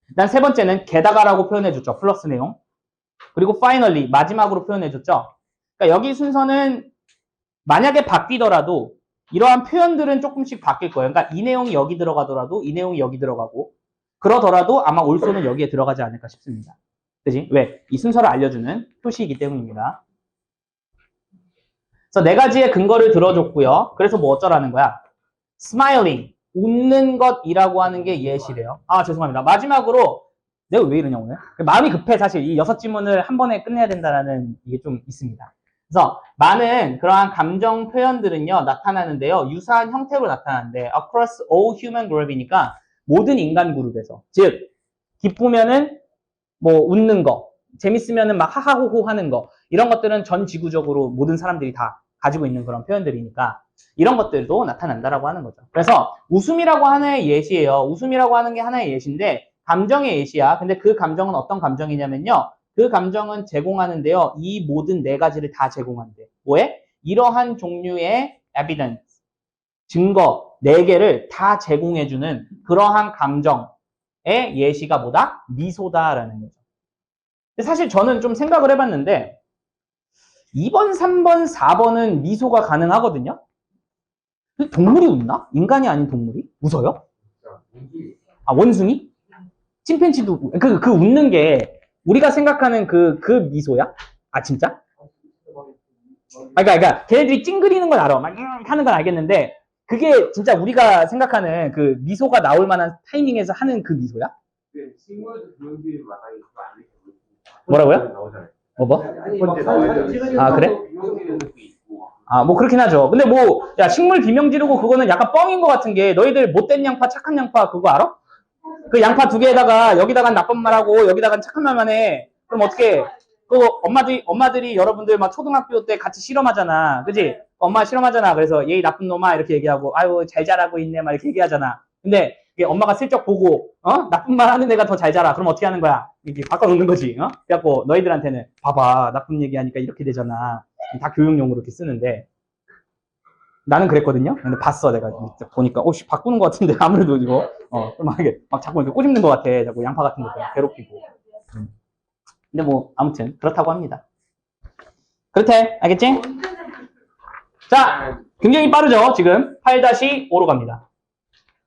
일단 세 번째는 게다가라고 표현해줬죠. 플러스 내용. 그리고 finally, 마지막으로 표현해줬죠. 그러니까 여기 순서는 만약에 바뀌더라도 이러한 표현들은 조금씩 바뀔 거예요. 그러니까 이 내용이 여기 들어가더라도 이 내용이 여기 들어가고 그러더라도 아마 also는 여기에 들어가지 않을까 싶습니다. 그지? 왜? 이 순서를 알려주는 표시이기 때문입니다. 그래서 네 가지의 근거를 들어줬고요. 그래서 뭐 어쩌라는 거야? smiling, 웃는 것이라고 하는 게 예시래요. 죄송합니다. 마지막으로 내가 왜 이러냐 오늘? 마음이 급해 사실 이 6지문을 한 번에 끝내야 된다는 이게 좀 있습니다. 그래서 많은 그러한 감정 표현들은요 나타나는데요. 유사한 형태로 나타나는데 across all human group이니까 모든 인간 그룹에서 즉 기쁘면은 뭐 웃는 거, 재밌으면은 막 하하호호 하는 거 이런 것들은 전 지구적으로 모든 사람들이 다 가지고 있는 그런 표현들이니까 이런 것들도 나타난다라고 하는 거죠. 그래서 웃음이라고 하나의 예시예요. 웃음이라고 하는 게 하나의 예시인데 감정의 예시야. 근데 그 감정은 어떤 감정이냐면요. 그 감정은 제공하는데요. 이 모든 네 가지를 다 제공한대. 뭐에? 이러한 종류의 evidence, 증거 네 개를 다 제공해주는 그러한 감정의 예시가 뭐다? 미소다라는 거죠. 근데 사실 저는 좀 생각을 해봤는데 2번, 3번, 4번은 미소가 가능하거든요. 근데 동물이 웃나? 인간이 아닌 동물이? 웃어요? 아, 원숭이? 침팬지도, 그 웃는 게 우리가 생각하는 그 미소야? 아, 진짜? 그러니까 걔네들이 찡그리는 건 알아. 막 하는 건 알겠는데 그게 진짜 우리가 생각하는 그 미소가 나올 만한 타이밍에서 하는 그 미소야? 식물도 비용들이 많아요. 뭐라고요? 뭐? 아, 그래? 아, 뭐 그렇긴 하죠. 근데 뭐, 야, 식물 비명 지르고 그거는 약간 뻥인 것 같은 게 너희들 못된 양파, 착한 양파 그거 알아? 그 양파 두 개에다가 여기다가 나쁜 말하고 여기다가 착한 말만 해. 그럼 어떻게? 그 엄마들이 여러분들 막 초등학교 때 같이 실험하잖아. 그지? 엄마 실험하잖아. 그래서 얘 나쁜 놈아 이렇게 얘기하고 아유 잘 자라고 있네 막 이렇게 얘기하잖아. 근데 이게 엄마가 슬쩍 보고 나쁜 말 하는 애가 더 잘 자라. 그럼 어떻게 하는 거야? 이렇게 바꿔놓는 거지. 그래갖고 너희들한테는 봐봐 나쁜 얘기하니까 이렇게 되잖아. 다 교육용으로 이렇게 쓰는데 나는 그랬거든요. 근데 봤어 내가 보니까 오씨 바꾸는 것 같은데 아무래도 이거 막 자꾸 이렇게 꼬집는 것 같아. 자꾸 양파 같은 거 괴롭히고. 근데 뭐 아무튼 그렇다고 합니다. 그렇대. 알겠지? 자, 굉장히 빠르죠? 지금 8-5로 갑니다.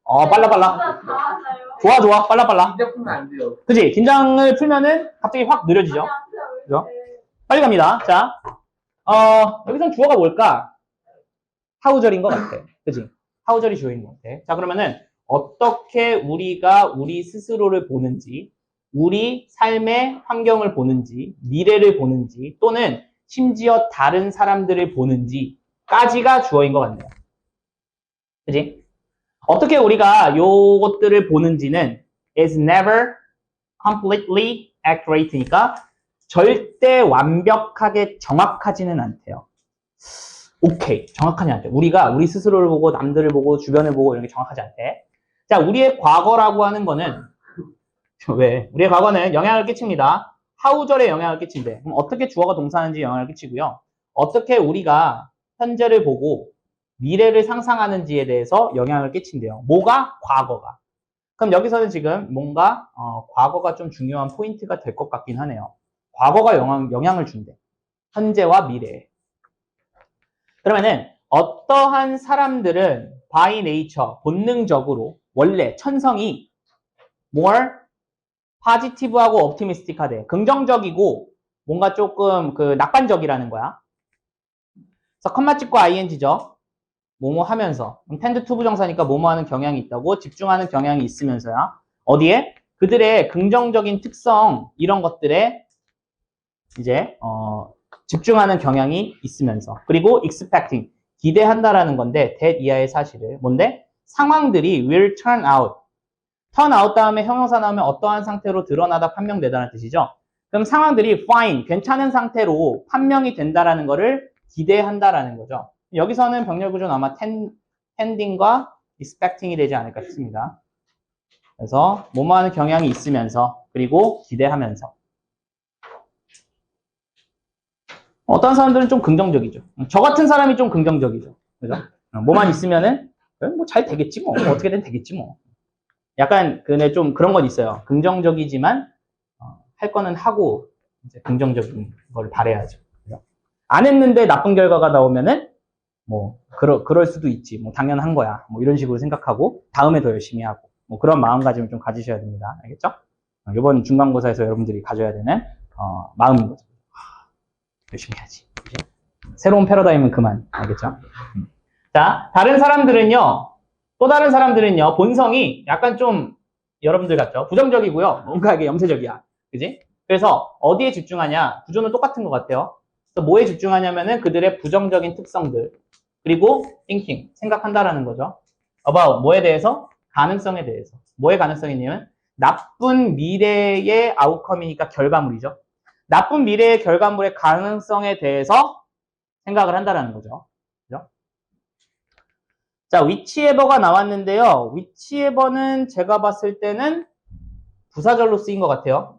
빨라. 좋아. 빨라. 긴장 풀면 안 돼요. 그치? 긴장을 풀면은 갑자기 확 느려지죠? 그죠? 빨리 갑니다. 자, 여기선 주어가 뭘까? 하우절인 것 같아. 그치? 하우절이 주어인 것 같아. 자, 그러면은 어떻게 우리가 우리 스스로를 보는지, 우리 삶의 환경을 보는지, 미래를 보는지, 또는 심지어 다른 사람들을 보는지까지가 주어인 것 같네요. 그치? 어떻게 우리가 요것들을 보는지는 is never completely accurate니까 절대 완벽하게 정확하지는 않대요. 오케이. 정확하지 않대. 우리가 우리 스스로를 보고 남들을 보고 주변을 보고 이런 게 정확하지 않대. 자, 우리의 과거라고 하는 거는 왜? 우리의 과거는 영향을 끼칩니다. 하우절에 영향을 끼친대. 그럼 어떻게 주어가 동사하는지 영향을 끼치고요. 어떻게 우리가 현재를 보고 미래를 상상하는지에 대해서 영향을 끼친대요. 뭐가? 과거가. 그럼 여기서는 지금 뭔가 과거가 좀 중요한 포인트가 될 것 같긴 하네요. 과거가 영향을 준대. 현재와 미래에. 그러면은 어떠한 사람들은 by nature, 본능적으로 원래 천성이 more positive하고 optimistic하대. 긍정적이고 뭔가 조금 그 낙관적이라는 거야. 그래서 컴마 찍고 ing죠. 뭐뭐 하면서. tend to 부정사니까 뭐뭐 하는 경향이 있다고 집중하는 경향이 있으면서야. 어디에? 그들의 긍정적인 특성 이런 것들에 이제 집중하는 경향이 있으면서. 그리고 expecting 기대한다라는 건데 that 이하의 사실을 뭔데? 상황들이 will turn out. turn out 다음에 형용사 나오면 어떠한 상태로 드러나다 판명되다는 뜻이죠. 그럼 상황들이 fine 괜찮은 상태로 판명이 된다라는 거를 기대한다라는 거죠. 여기서는 병렬 구조는 아마 tending과 expecting이 되지 않을까 싶습니다. 그래서 뭐뭐 하는 경향이 있으면서 그리고 기대하면서. 어떤 사람들은 좀 긍정적이죠. 저 같은 사람이 좀 긍정적이죠. 그죠? 뭐만 있으면은 뭐 잘 되겠지 뭐. 어떻게든 되겠지 뭐. 약간 근데 좀 그런 건 있어요. 긍정적이지만 할 거는 하고 이제 긍정적인 걸 바라야죠. 그죠? 안 했는데 나쁜 결과가 나오면은 뭐 그럴 수도 있지. 뭐 당연한 거야. 뭐 이런 식으로 생각하고 다음에 더 열심히 하고 뭐 그런 마음가짐을 좀 가지셔야 됩니다. 알겠죠? 이번 중간고사에서 여러분들이 가져야 되는 마음인 거죠. 열심히 해야지. 그치? 새로운 패러다임은 그만. 알겠죠? 자, 다른 사람들은요. 또 다른 사람들은요. 본성이 약간 좀 여러분들 같죠? 부정적이고요. 뭔가 이게 염세적이야. 그지? 그래서 어디에 집중하냐? 구조는 똑같은 것 같아요. 그래서 뭐에 집중하냐면은 그들의 부정적인 특성들. 그리고 thinking, 생각한다라는 거죠. about 뭐에 대해서? 가능성에 대해서. 뭐의 가능성이 있냐면 나쁜 미래의 아웃컴이니까 결과물이죠. 나쁜 미래의 결과물의 가능성에 대해서 생각을 한다라는 거죠. 그죠? 자, whichever가 나왔는데요. whichever는 제가 봤을 때는 부사절로 쓰인 것 같아요.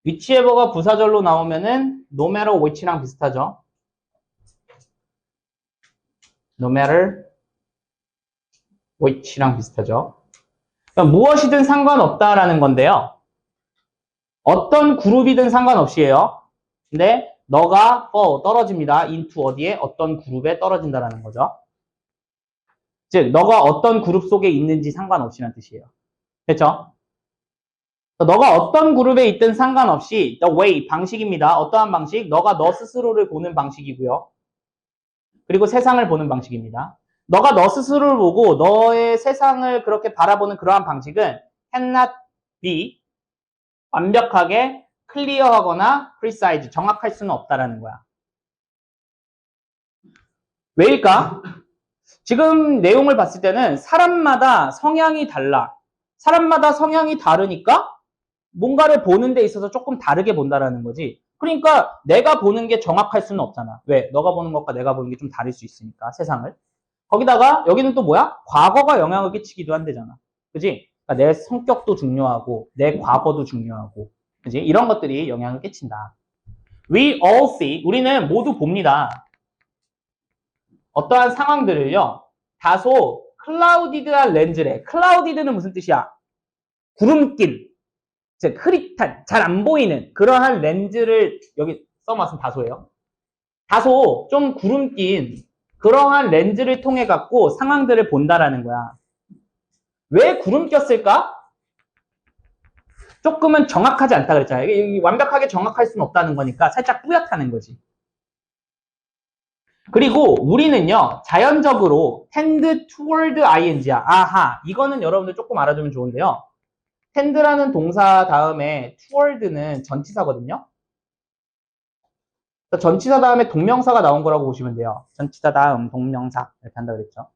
whichever가 부사절로 나오면은 no matter which랑 비슷하죠. no matter which랑 비슷하죠. 그러니까 무엇이든 상관없다라는 건데요. 어떤 그룹이든 상관없이에요. 근데 너가 떨어집니다. into 어디에? 어떤 그룹에 떨어진다라는 거죠. 즉, 너가 어떤 그룹 속에 있는지 상관없이란 뜻이에요. 됐죠? 너가 어떤 그룹에 있든 상관없이 the way, 방식입니다. 어떠한 방식? 너가 너 스스로를 보는 방식이고요. 그리고 세상을 보는 방식입니다. 너가 너 스스로를 보고 너의 세상을 그렇게 바라보는 그러한 방식은 cannot be 완벽하게 클리어하거나 precise, 정확할 수는 없다라는 거야. 왜일까? 지금 내용을 봤을 때는 사람마다 성향이 달라. 사람마다 성향이 다르니까 뭔가를 보는 데 있어서 조금 다르게 본다라는 거지. 그러니까 내가 보는 게 정확할 수는 없잖아. 왜? 너가 보는 것과 내가 보는 게 좀 다를 수 있으니까, 세상을. 거기다가 여기는 또 뭐야? 과거가 영향을 끼치기도 한대잖아. 그지? 그러니까 내 성격도 중요하고 내 과거도 중요하고 그지? 이런 것들이 영향을 끼친다. We all see, 우리는 모두 봅니다. 어떠한 상황들을요. 다소 클라우디드한 렌즈래. 클라우디드는 무슨 뜻이야? 구름길, 즉 흐릿한, 잘 안 보이는 그러한 렌즈를 여기 써놨으면 다소예요. 다소 좀 구름 낀 그러한 렌즈를 통해 갖고 상황들을 본다라는 거야. 왜 구름 꼈을까? 조금은 정확하지 않다 그랬잖아요. 이게 완벽하게 정확할 수는 없다는 거니까 살짝 뿌옇다는 거지. 그리고 우리는요, 자연적으로 tend toward ing야. 아하, 이거는 여러분들 조금 알아두면 좋은데요. tend라는 동사 다음에 toward는 전치사거든요. 전치사 다음에 동명사가 나온 거라고 보시면 돼요. 전치사 다음 동명사 이렇게 한다 그랬죠.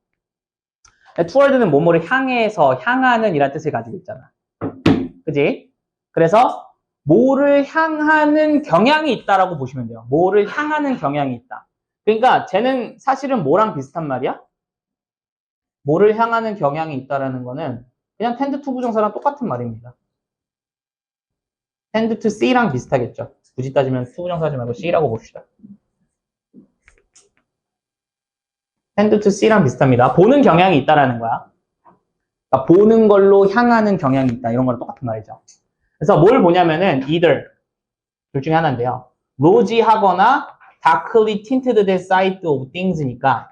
toward는 뭐뭐를 향해서, 향하는 이란 뜻을 가지고 있잖아. 그지? 그래서 뭐를 향하는 경향이 있다라고 보시면 돼요. 뭐를 향하는 경향이 있다. 그러니까 쟤는 사실은 뭐랑 비슷한 말이야? 뭐를 향하는 경향이 있다라는 거는 그냥 tend to 부정사랑 똑같은 말입니다. tend to see랑 비슷하겠죠. 굳이 따지면 to 부정사 하지 말고 see라고 봅시다. tend to see랑 비슷합니다. 보는 경향이 있다라는 거야. 그러니까 보는 걸로 향하는 경향이 있다. 이런 거랑 똑같은 말이죠. 그래서 뭘 보냐면은 either 둘 중에 하나인데요. 로지하거나 darkly tinted side of things니까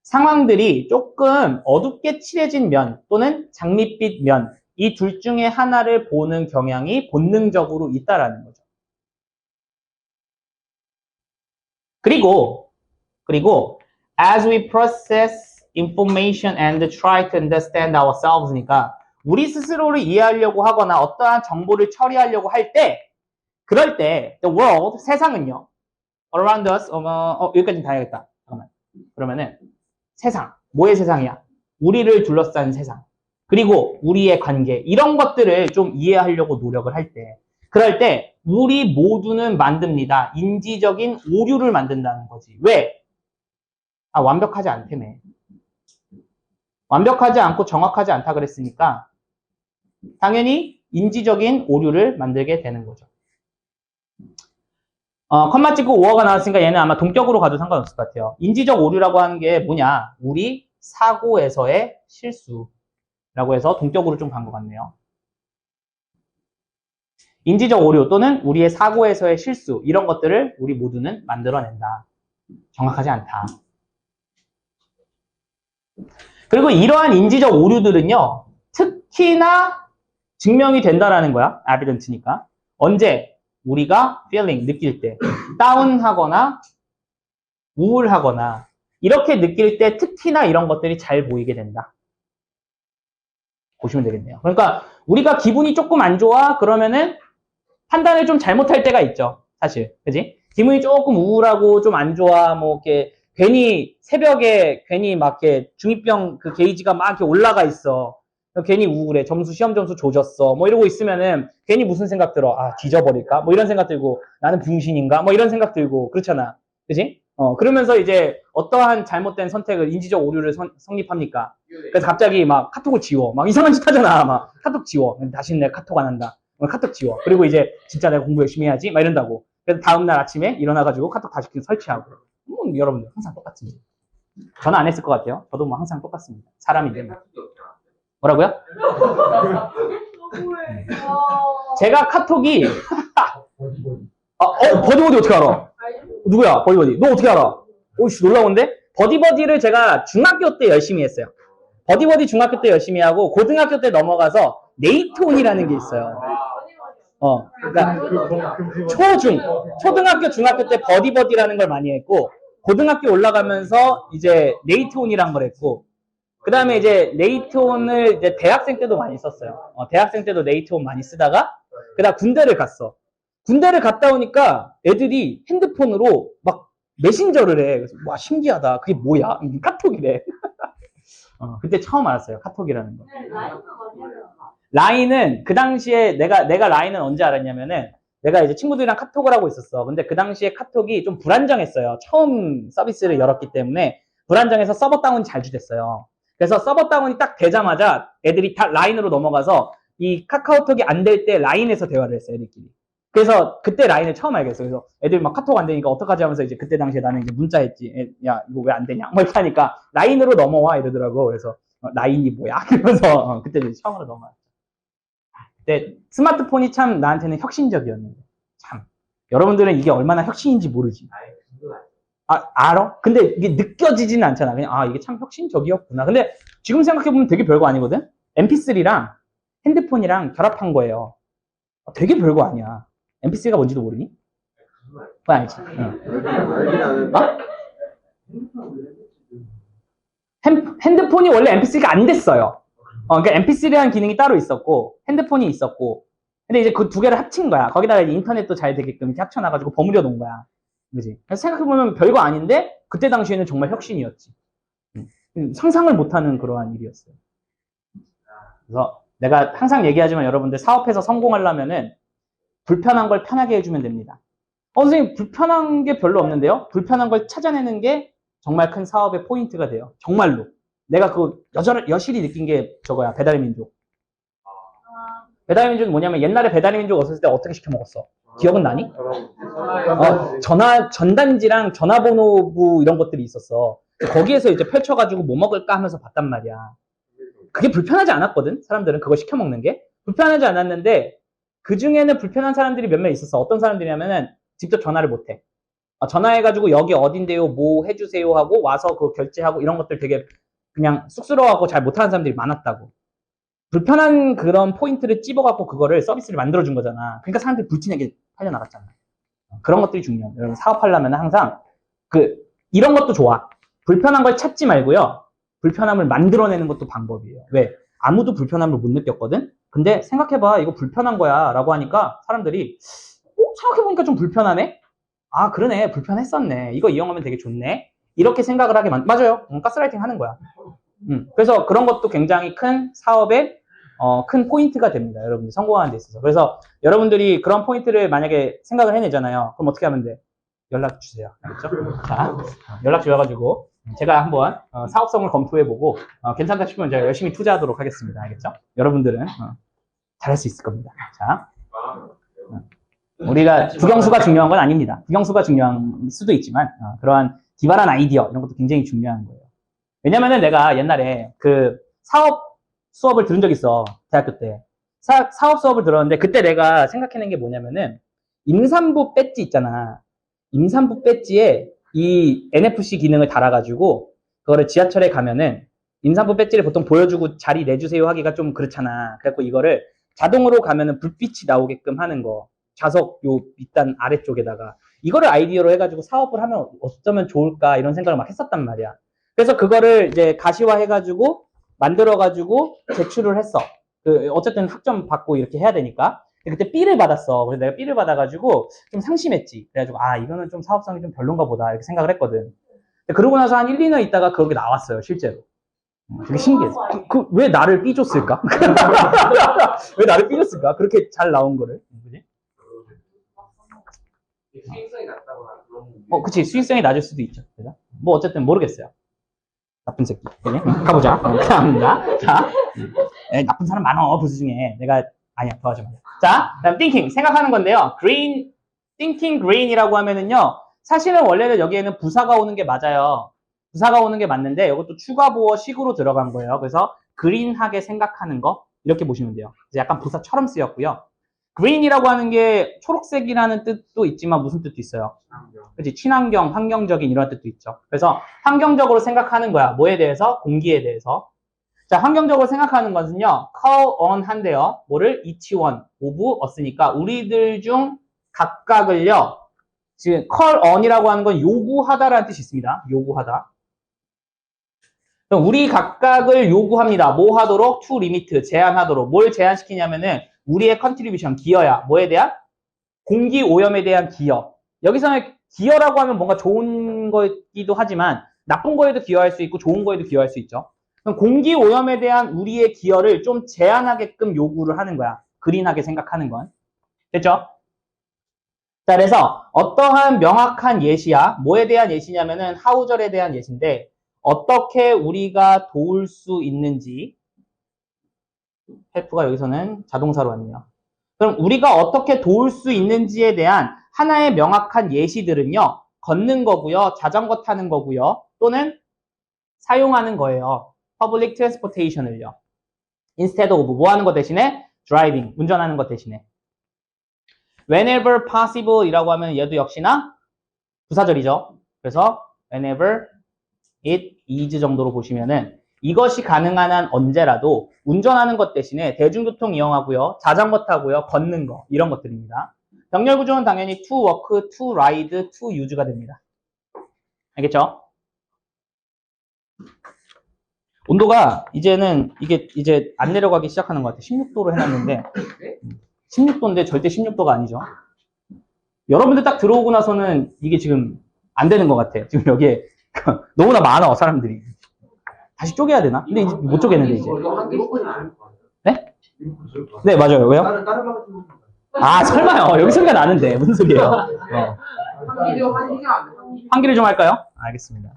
상황들이 조금 어둡게 칠해진 면 또는 장밋빛 면 이 둘 중에 하나를 보는 경향이 본능적으로 있다라는 거죠. 그리고 as we process information and try to understand ourselves니까 우리 스스로를 이해하려고 하거나 어떠한 정보를 처리하려고 할 때 그럴 때 the world, 세상은요. around us, 여기까지 다 해야겠다. 잠깐만. 그러면은 세상, 뭐의 세상이야? 우리를 둘러싼 세상. 그리고 우리의 관계, 이런 것들을 좀 이해하려고 노력을 할 때, 그럴 때 우리 모두는 만듭니다. 인지적인 오류를 만든다는 거지. 왜? 완벽하지 않다며. 완벽하지 않고 정확하지 않다 그랬으니까 당연히 인지적인 오류를 만들게 되는 거죠. 컴마 찍고 5어가 나왔으니까 얘는 아마 동격으로 가도 상관없을 것 같아요. 인지적 오류라고 하는 게 뭐냐? 우리 사고에서의 실수라고 해서 동격으로 좀 간 것 같네요. 인지적 오류 또는 우리의 사고에서의 실수 이런 것들을 우리 모두는 만들어낸다. 정확하지 않다. 그리고 이러한 인지적 오류들은요. 특히나 증명이 된다라는 거야. evidence니까. 언제? 우리가 feeling, 느낄 때 다운하거나 우울하거나 이렇게 느낄 때 특히나 이런 것들이 잘 보이게 된다. 보시면 되겠네요. 그러니까 우리가 기분이 조금 안 좋아 그러면은 판단을 좀 잘못할 때가 있죠. 사실. 그지? 기분이 조금 우울하고 좀 안 좋아 뭐 이렇게 괜히 새벽에 괜히 막 이렇게 중2병 그 게이지가 막 이렇게 올라가 있어. 괜히 우울해. 시험 점수 조졌어. 뭐 이러고 있으면은 괜히 무슨 생각 들어. 뒤져버릴까? 뭐 이런 생각 들고 나는 병신인가? 뭐 이런 생각 들고 그렇잖아. 그지? 그러면서 이제 어떠한 잘못된 선택을, 인지적 오류를 성립합니까? 그래서 갑자기 막 카톡을 지워. 막 이상한 짓 하잖아. 막 카톡 지워. 다시는 내가 카톡 안 한다. 카톡 지워. 그리고 이제 진짜 내가 공부 열심히 해야지. 막 이런다고. 그래서 다음날 아침에 일어나가지고 카톡 다시 설치하고. 여러분들 항상 똑같습니다. 저는 안 했을 것 같아요. 저도 뭐 항상 똑같습니다. 사람인데. 뭐. 뭐라고요? 제가 카톡이 버디버디 어떻게 알아? 누구야? 버디버디. 너 어떻게 알아? 오이씨 놀라운데? 버디버디를 제가 중학교 때 열심히 했어요. 버디버디 중학교 때 열심히 하고 고등학교 때 넘어가서 네이트온이라는 게 있어요. 그러니까 초등학교 중학교 때 버디버디라는 걸 많이 했고 고등학교 올라가면서 이제 네이트온이란 걸 했고 그 다음에 이제 네이트온을 이제 대학생 때도 많이 썼어요. 대학생 때도 네이트온 많이 쓰다가 그다음 군대를 갔어. 군대를 갔다 오니까 애들이 핸드폰으로 막 메신저를 해. 그래서 와 신기하다. 그게 뭐야? 카톡이래. 그때 처음 알았어요. 카톡이라는 거. 라인은 그 당시에 내가 라인은 언제 알았냐면은 내가 이제 친구들이랑 카톡을 하고 있었어. 근데 그 당시에 카톡이 좀 불안정했어요. 처음 서비스를 열었기 때문에 불안정해서 서버 다운이 자주 됐어요. 그래서 서버 다운이 딱 되자마자 애들이 다 라인으로 넘어가서 이 카카오톡이 안 될 때 라인에서 대화를 했어요, 애들끼리. 그래서 그때 라인을 처음 알게 됐어요. 그래서 애들 막 카톡 안 되니까 어떡하지 하면서 이제 그때 당시에 나는 이제 문자 했지. 야, 이거 왜 안 되냐? 뭐 이렇게 하니까 라인으로 넘어와 이러더라고. 그래서 라인이 뭐야? 이러면서 그때 이제 처음으로 넘어왔죠. 근데 스마트폰이 참 나한테는 혁신적이었는데. 참. 여러분들은 이게 얼마나 혁신인지 모르지. 알아? 근데 이게 느껴지지는 않잖아. 그냥, 이게 참 혁신적이었구나. 근데 지금 생각해보면 되게 별거 아니거든? MP3랑 핸드폰이랑 결합한 거예요. 되게 별거 아니야. MP3가 뭔지도 모르니? 그거 알지? 핸드폰이 원래 MP3가 안 됐어요. 그러니까 MP3라는 기능이 따로 있었고, 핸드폰이 있었고, 근데 이제 그 두 개를 합친 거야. 거기다가 이제 인터넷도 잘 되게끔 이렇게 합쳐놔가지고 버무려 놓은 거야. 그지? 그래서 생각해보면 별거 아닌데, 그때 당시에는 정말 혁신이었지. 상상을 못하는 그러한 일이었어요. 그래서 내가 항상 얘기하지만 여러분들 사업해서 성공하려면은 불편한 걸 편하게 해주면 됩니다. 선생님 불편한 게 별로 없는데요? 불편한 걸 찾아내는 게 정말 큰 사업의 포인트가 돼요. 정말로. 내가 그 여실히 느낀 게 저거야. 배달의 민족. 배달의 민족이 뭐냐면 옛날에 배달의 민족 왔을 때 어떻게 시켜 먹었어? 기억은 나니? 전단지랑 전화번호부 이런 것들이 있었어. 거기에서 이제 펼쳐가지고 뭐 먹을까 하면서 봤단 말이야. 그게 불편하지 않았거든? 사람들은 그거 시켜 먹는 게. 불편하지 않았는데 그 중에는 불편한 사람들이 몇몇 있었어. 어떤 사람들이냐면은 직접 전화를 못 해. 전화해가지고 여기 어딘데요? 뭐 해주세요 하고 와서 그 결제하고 이런 것들 되게 그냥 쑥스러워하고 잘 못하는 사람들이 많았다고. 불편한 그런 포인트를 찝어갖고 그거를 서비스를 만들어준 거잖아. 그러니까 사람들이 불티나게 팔려나갔잖아. 그런 것들이 중요해요. 여러분 사업하려면 항상 이런 것도 좋아. 불편한 걸 찾지 말고요. 불편함을 만들어내는 것도 방법이에요. 왜? 아무도 불편함을 못 느꼈거든? 근데 생각해봐. 이거 불편한 거야. 라고 하니까 사람들이 생각해보니까 좀 불편하네? 그러네. 불편했었네. 이거 이용하면 되게 좋네. 이렇게 생각을 하게 맞아요. 가스라이팅 하는 거야. 그래서 그런 것도 굉장히 큰 사업의 큰 포인트가 됩니다. 여러분들 성공하는 데 있어서. 그래서 여러분들이 그런 포인트를 만약에 생각을 해내잖아요. 그럼 어떻게 하면 돼? 연락 주세요. 알겠죠? 자, 연락 주셔가지고 제가 한번 사업성을 검토해보고 괜찮다 싶으면 제가 열심히 투자하도록 하겠습니다. 알겠죠? 여러분들은 잘할 수 있을 겁니다. 자, 우리가 국영수가 중요한 건 아닙니다. 국영수가 중요한 수도 있지만 그러한 기발한 아이디어 이런 것도 굉장히 중요한 거예요. 왜냐면은 내가 옛날에 그 사업 수업을 들은 적 있어. 대학교 때. 사업 수업을 들었는데 그때 내가 생각해낸 게 뭐냐면은 임산부 배지 있잖아. 임산부 배지에 이 NFC 기능을 달아가지고 그거를 지하철에 가면은 임산부 배지를 보통 보여주고 자리 내주세요 하기가 좀 그렇잖아. 그래갖고 이거를 자동으로 가면은 불빛이 나오게끔 하는 거. 좌석 요 밑단 아래쪽에다가 이거를 아이디어로 해가지고 사업을 하면 어쩌면 좋을까 이런 생각을 막 했었단 말이야. 그래서 그거를 이제 가시화해가지고 만들어가지고 제출을 했어. 어쨌든 학점 받고 이렇게 해야 되니까. 그때 B를 받았어. 그래서 내가 B를 받아가지고 좀 상심했지. 그래가지고 이거는 좀 사업성이 좀 별론가 보다 이렇게 생각을 했거든. 그러고 나서 한 1, 2년 있다가 그게 나왔어요. 실제로. 되게 신기했어. 왜 나를 B 줬을까? 왜 나를 B 줬을까? 그렇게 잘 나온 거를. 그지? 시행성이 낮다거나 너무 그치. 수익성이 낮을 수도 있죠. 그죠? 뭐, 어쨌든 모르겠어요. 나쁜 새끼. 그래? 가보자. 감사합니다. 자, 나쁜 사람 많어, 부수 중에. 아니야, 더 하지 마. 자, 다음 thinking. 생각하는 건데요. thinking green이라고 하면은요. 사실은 원래는 여기에는 부사가 오는 게 맞아요. 부사가 오는 게 맞는데, 이것도 추가 보어 식으로 들어간 거예요. 그래서 그린하게 생각하는 거. 이렇게 보시면 돼요. 약간 부사처럼 쓰였고요. green이라고 하는 게 초록색이라는 뜻도 있지만 무슨 뜻도 있어요? 그치? 친환경, 환경적인 이런 뜻도 있죠. 그래서 환경적으로 생각하는 거야. 뭐에 대해서? 공기에 대해서. 자, 환경적으로 생각하는 것은요. call on 한데요. 뭐를? each one, of us니까 우리들 중 각각을요. 지금 call on이라고 하는 건 요구하다라는 뜻이 있습니다. 요구하다. 그럼 우리 각각을 요구합니다. 뭐 하도록? to limit, 제한하도록. 뭘 제한시키냐면은 우리의 컨트리뷰션, 기여야. 뭐에 대한? 공기 오염에 대한 기여. 여기서는 기여라고 하면 뭔가 좋은 거이기도 하지만 나쁜 거에도 기여할 수 있고 좋은 거에도 기여할 수 있죠. 그럼 공기 오염에 대한 우리의 기여를 좀 제한하게끔 요구를 하는 거야. 그린하게 생각하는 건. 됐죠? 자, 그래서 어떠한 명확한 예시야. 뭐에 대한 예시냐면은 하우절에 대한 예시인데 어떻게 우리가 도울 수 있는지. 헬프가 여기서는 자동사로 왔네요. 그럼 우리가 어떻게 도울 수 있는지에 대한 하나의 명확한 예시들은요. 걷는 거고요. 자전거 타는 거고요. 또는 사용하는 거예요. public transportation을요. instead of 뭐 하는 것 대신에 driving, 운전하는 것 대신에. whenever possible 이라고 하면 얘도 역시나 부사절이죠. 그래서 whenever it is 정도로 보시면은 이것이 가능한 한 언제라도 운전하는 것 대신에 대중교통 이용하고요. 자전거 타고요. 걷는 거 이런 것들입니다. 병렬 구조는 당연히 to work, to ride, to use가 됩니다. 알겠죠? 온도가 이제는 이제 안 내려가기 시작하는 것 같아요. 16도로 해놨는데 16도인데 절대 16도가 아니죠. 여러분들 딱 들어오고 나서는 이게 지금 안 되는 것 같아요. 지금 여기에 너무나 많아 사람들이. 다시 쪼개야 되나? 근데 이제 못 쪼개는데 이제. 네? 네 맞아요. 왜요? 아 설마요. 여기 소리가 나는데 무슨 소리예요? 환기를 좀 할까요? 알겠습니다.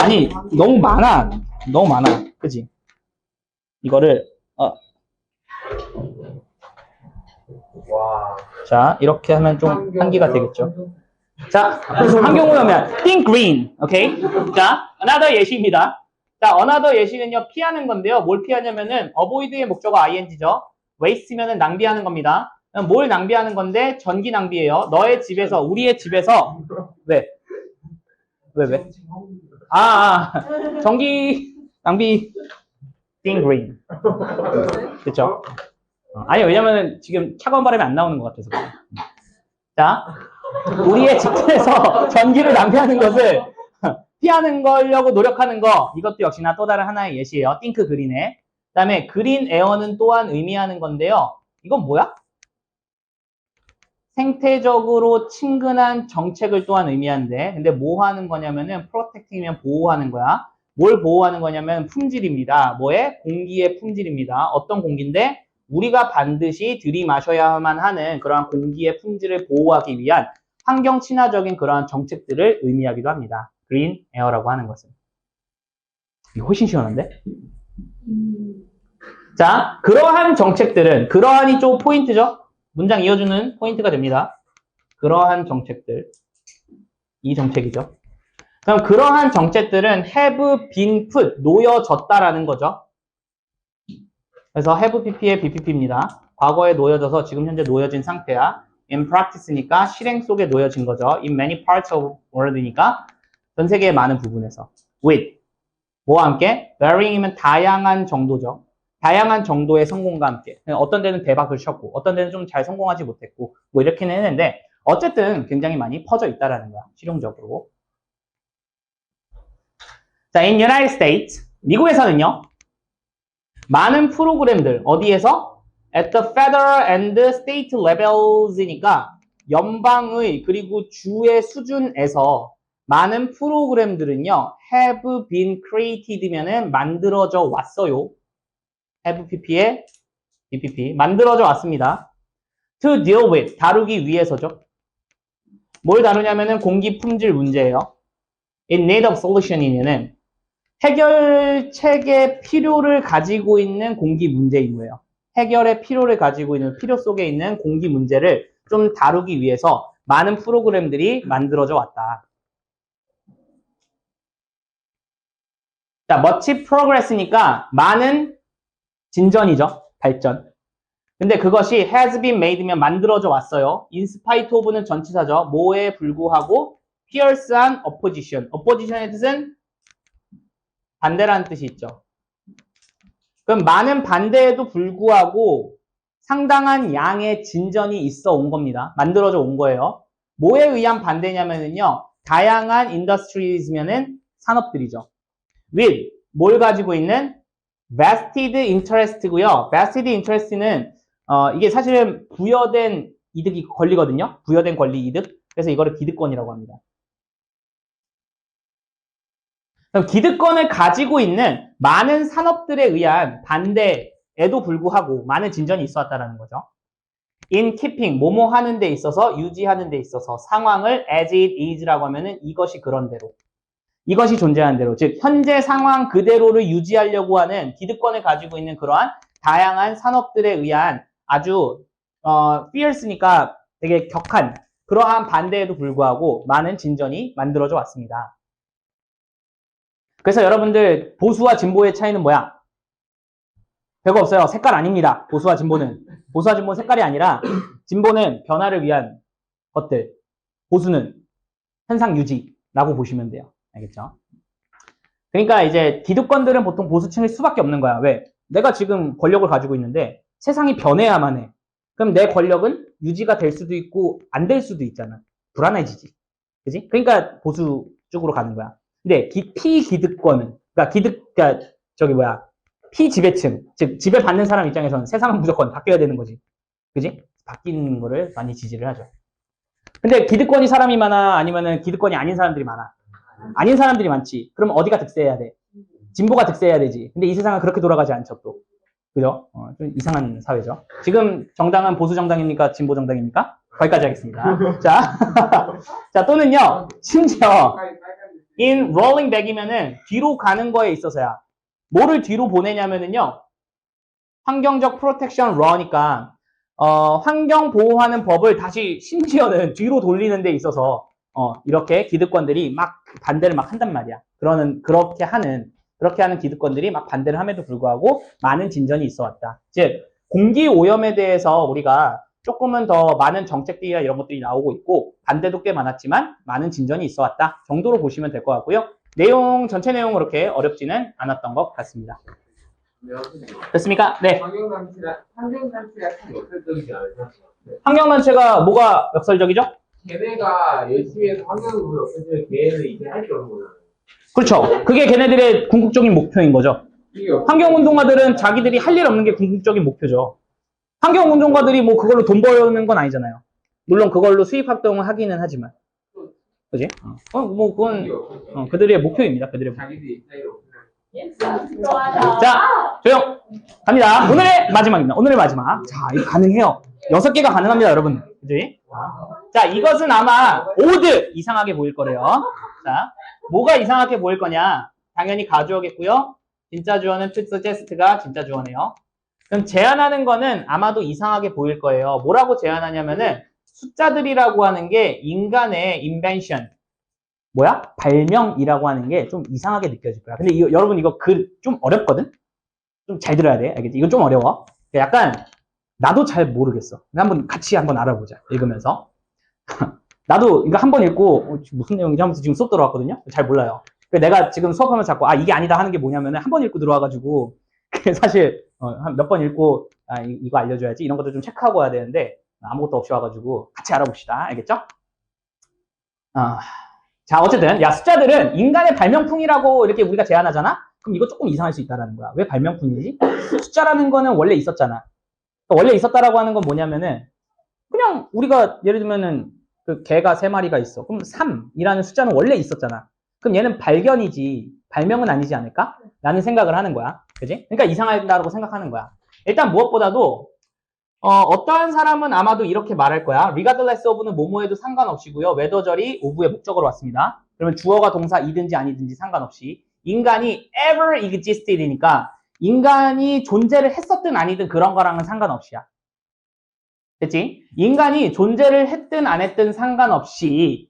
아니 너무 많아. 너무 많아. 그지? 이거를 자 이렇게 하면 좀 환기가 되겠죠. 자, 환경오염면 think green, 오케이? 자, another 예시입니다. 자, another 예시는요 피하는 건데요. 뭘 피하냐면은 avoid의 목적어 ing죠. waste면은 낭비하는 겁니다. 뭘 낭비하는 건데 전기 낭비예요. 너의 집에서, 우리의 집에서 왜? 전기 낭비 think green. 그렇죠? 아니 왜냐면은 지금 차가운 바람이 안 나오는 것 같아서. 자. 우리의 집에서 전기를 낭비하는 것을 피하는 거려고 노력하는 거 이것도 역시나 또 다른 하나의 예시예요. think green의. 그 다음에 green air는 또한 의미하는 건데요. 이건 뭐야? 생태적으로 친근한 정책을 또한 의미하는데 근데 뭐 하는 거냐면은 protecting이면 보호하는 거야. 뭘 보호하는 거냐면 품질입니다. 뭐의? 공기의 품질입니다. 어떤 공기인데? 우리가 반드시 들이마셔야만 하는 그러한 공기의 품질을 보호하기 위한 환경 친화적인 그러한 정책들을 의미하기도 합니다. green air라고 하는 것은. 이거 훨씬 시원한데? 자, 그러한 정책들은, 그러한이 좀 포인트죠? 문장 이어주는 포인트가 됩니다. 그러한 정책들. 이 정책이죠. 그럼 그러한 정책들은 have been put, 놓여졌다라는 거죠. 그래서 have pp의 bpp입니다. 과거에 놓여져서 지금 현재 놓여진 상태야. in practice니까 실행 속에 놓여진 거죠. in many parts of world니까 전 세계의 많은 부분에서. with 뭐와 함께? varying이면 다양한 정도죠. 다양한 정도의 성공과 함께. 어떤 데는 대박을 쳤고 어떤 데는 좀 잘 성공하지 못했고 뭐 이렇게는 했는데 어쨌든 굉장히 많이 퍼져 있다라는 거야. 실용적으로. 자, in United States 미국에서는요. 많은 프로그램들 어디에서? at the federal and state levels이니까 연방의 그리고 주의 수준에서 많은 프로그램들은요. have been created면은 만들어져 왔어요. have pp의 bpp 만들어져 왔습니다. to deal with 다루기 위해서죠. 뭘 다루냐면은 공기 품질 문제예요. In need of solution이면은 해결책의 필요를 가지고 있는 공기 문제인 거예요. 해결의 필요를 가지고 있는 필요 속에 있는 공기 문제를 좀 다루기 위해서 많은 프로그램들이 만들어져 왔다. 자, much progress니까 많은 진전이죠. 발전. 근데 그것이 has been made면 만들어져 왔어요. in spite of는 전치사죠. 뭐에 불구하고 fierce한 opposition. opposition의 뜻은 반대라는 뜻이 있죠. 그럼 많은 반대에도 불구하고 상당한 양의 진전이 있어 온 겁니다. 만들어져 온 거예요. 뭐에 의한 반대냐면요. 다양한 industриes면은 산업들이죠. with 뭘 가지고 있는 vested interest고요. vested interest는 이게 사실은 부여된 이득이 권리거든요. 부여된 권리 이득. 그래서 이거를 기득권이라고 합니다. 그럼 기득권을 가지고 있는 많은 산업들에 의한 반대에도 불구하고 많은 진전이 있어 왔다는 거죠. in keeping, 뭐뭐 하는 데 있어서, 유지하는 데 있어서 상황을 as it is라고 하면은 이것이 그런 대로. 이것이 존재하는 대로, 즉 현재 상황 그대로를 유지하려고 하는 기득권을 가지고 있는 그러한 다양한 산업들에 의한 아주 fierce니까 되게 격한 그러한 반대에도 불구하고 많은 진전이 만들어져 왔습니다. 그래서 여러분들 보수와 진보의 차이는 뭐야? 별거 없어요. 색깔 아닙니다. 보수와 진보는. 보수와 진보는 색깔이 아니라 진보는 변화를 위한 것들, 보수는 현상 유지라고 보시면 돼요. 알겠죠? 그러니까 이제 기득권들은 보통 보수층일 수밖에 없는 거야. 왜? 내가 지금 권력을 가지고 있는데 세상이 변해야만 해. 그럼 내 권력은 유지가 될 수도 있고 안 될 수도 있잖아. 불안해지지. 그지? 그러니까 보수 쪽으로 가는 거야. 근데 피기득권은 그러니까 피지배층, 즉 지배받는 사람 입장에서는 세상은 무조건 바뀌어야 되는 거지. 그지? 바뀌는 거를 많이 지지를 하죠. 근데 기득권이 사람이 많아? 아니면은 기득권이 아닌 사람들이 많아? 아닌 사람들이 많지. 그럼 어디가 득세해야 돼? 진보가 득세해야 되지. 근데 이 세상은 그렇게 돌아가지 않죠, 또. 그죠? 좀 이상한 사회죠. 지금 정당은 보수 정당입니까? 진보 정당입니까? 거기까지 하겠습니다. 자, 자, 또는요, 심지어, in rolling back이면은 뒤로 가는 거에 있어서야. 뭐를 뒤로 보내냐면은요, 환경적 프로텍션 러니까, 환경 보호하는 법을 다시 심지어는 뒤로 돌리는 데 있어서, 이렇게 기득권들이 막 반대를 막 한단 말이야. 그렇게 하는 기득권들이 막 반대를 함에도 불구하고 많은 진전이 있어 왔다. 즉, 공기 오염에 대해서 우리가 조금은 더 많은 정책들이나 이런 것들이 나오고 있고, 반대도 꽤 많았지만 많은 진전이 있어 왔다 정도로 보시면 될 것 같고요. 전체 내용 그렇게 어렵지는 않았던 것 같습니다. 됐습니까? 네. 환경단체가 참 역설적이지 않을까? 환경단체가 뭐가 역설적이죠? 걔네가 열심히 해서 환경을 보면 역설적인 걔네는 이제 할 게 없는 거잖아. 그렇죠. 그게 걔네들의 궁극적인 목표인 거죠. 환경운동가들은 자기들이 할 일 없는 게 궁극적인 목표죠. 환경운동가들이 뭐 그걸로 돈 버는 건 아니잖아요. 물론 그걸로 수입활동을 하기는 하지만. 그지? 뭐 그건 그들의 목표입니다. 그들의 목표. 자기들이 사이로. 자, 조용! 갑니다. 오늘의 마지막입니다. 오늘의 마지막. 자, 이거 가능해요. 6개가 가능합니다, 여러분. 그지? 자, 이것은 아마 오드! 이상하게 보일 거래요. 자, 뭐가 이상하게 보일 거냐? 당연히 가주어겠고요. 진짜 주어는 to suggest가 진짜 주어네요. 그럼 제안하는 거는 아마도 이상하게 보일 거예요. 뭐라고 제안하냐면은 숫자들이라고 하는 게 인간의 invention. 뭐야? 발명이라고 하는 게 좀 이상하게 느껴질 거야. 근데 여러분 이거 좀 어렵거든? 좀 잘 들어야 돼. 알겠지? 이건 좀 어려워. 약간 나도 잘 모르겠어. 같이 한번 알아보자. 읽으면서. 나도 이거 한번 읽고 무슨 내용인지 하면서 지금 수업 들어왔거든요. 잘 몰라요. 내가 지금 수업하면서 자꾸 이게 아니다 하는 게 뭐냐면은 한 번 읽고 들어와가지고 사실 몇 번 읽고 이거 알려줘야지 이런 것도 좀 체크하고 와야 되는데 아무것도 없이 와가지고 같이 알아봅시다. 알겠죠? 자, 어쨌든 숫자들은 인간의 발명품이라고 이렇게 우리가 제안하잖아? 그럼 이거 조금 이상할 수 있다는 거야. 왜 발명품이지? 숫자라는 거는 원래 있었잖아. 그러니까 원래 있었다라고 하는 건 뭐냐면은 그냥 우리가 예를 들면은 그 개가 3마리가 있어. 그럼 3이라는 숫자는 원래 있었잖아. 그럼 얘는 발견이지 발명은 아니지 않을까? 라는 생각을 하는 거야. 그지? 그러니까 이상하다고 생각하는 거야. 일단 무엇보다도 어떠한 사람은 아마도 이렇게 말할 거야. regardless of는 뭐뭐에도 상관없이고요. whether절이 of의 목적으로 왔습니다. 그러면 주어가 동사이든지 아니든지 상관없이 인간이 ever existed이니까 인간이 존재를 했었든 아니든 그런 거랑은 상관없이야. 됐지? 인간이 존재를 했든 안 했든 상관없이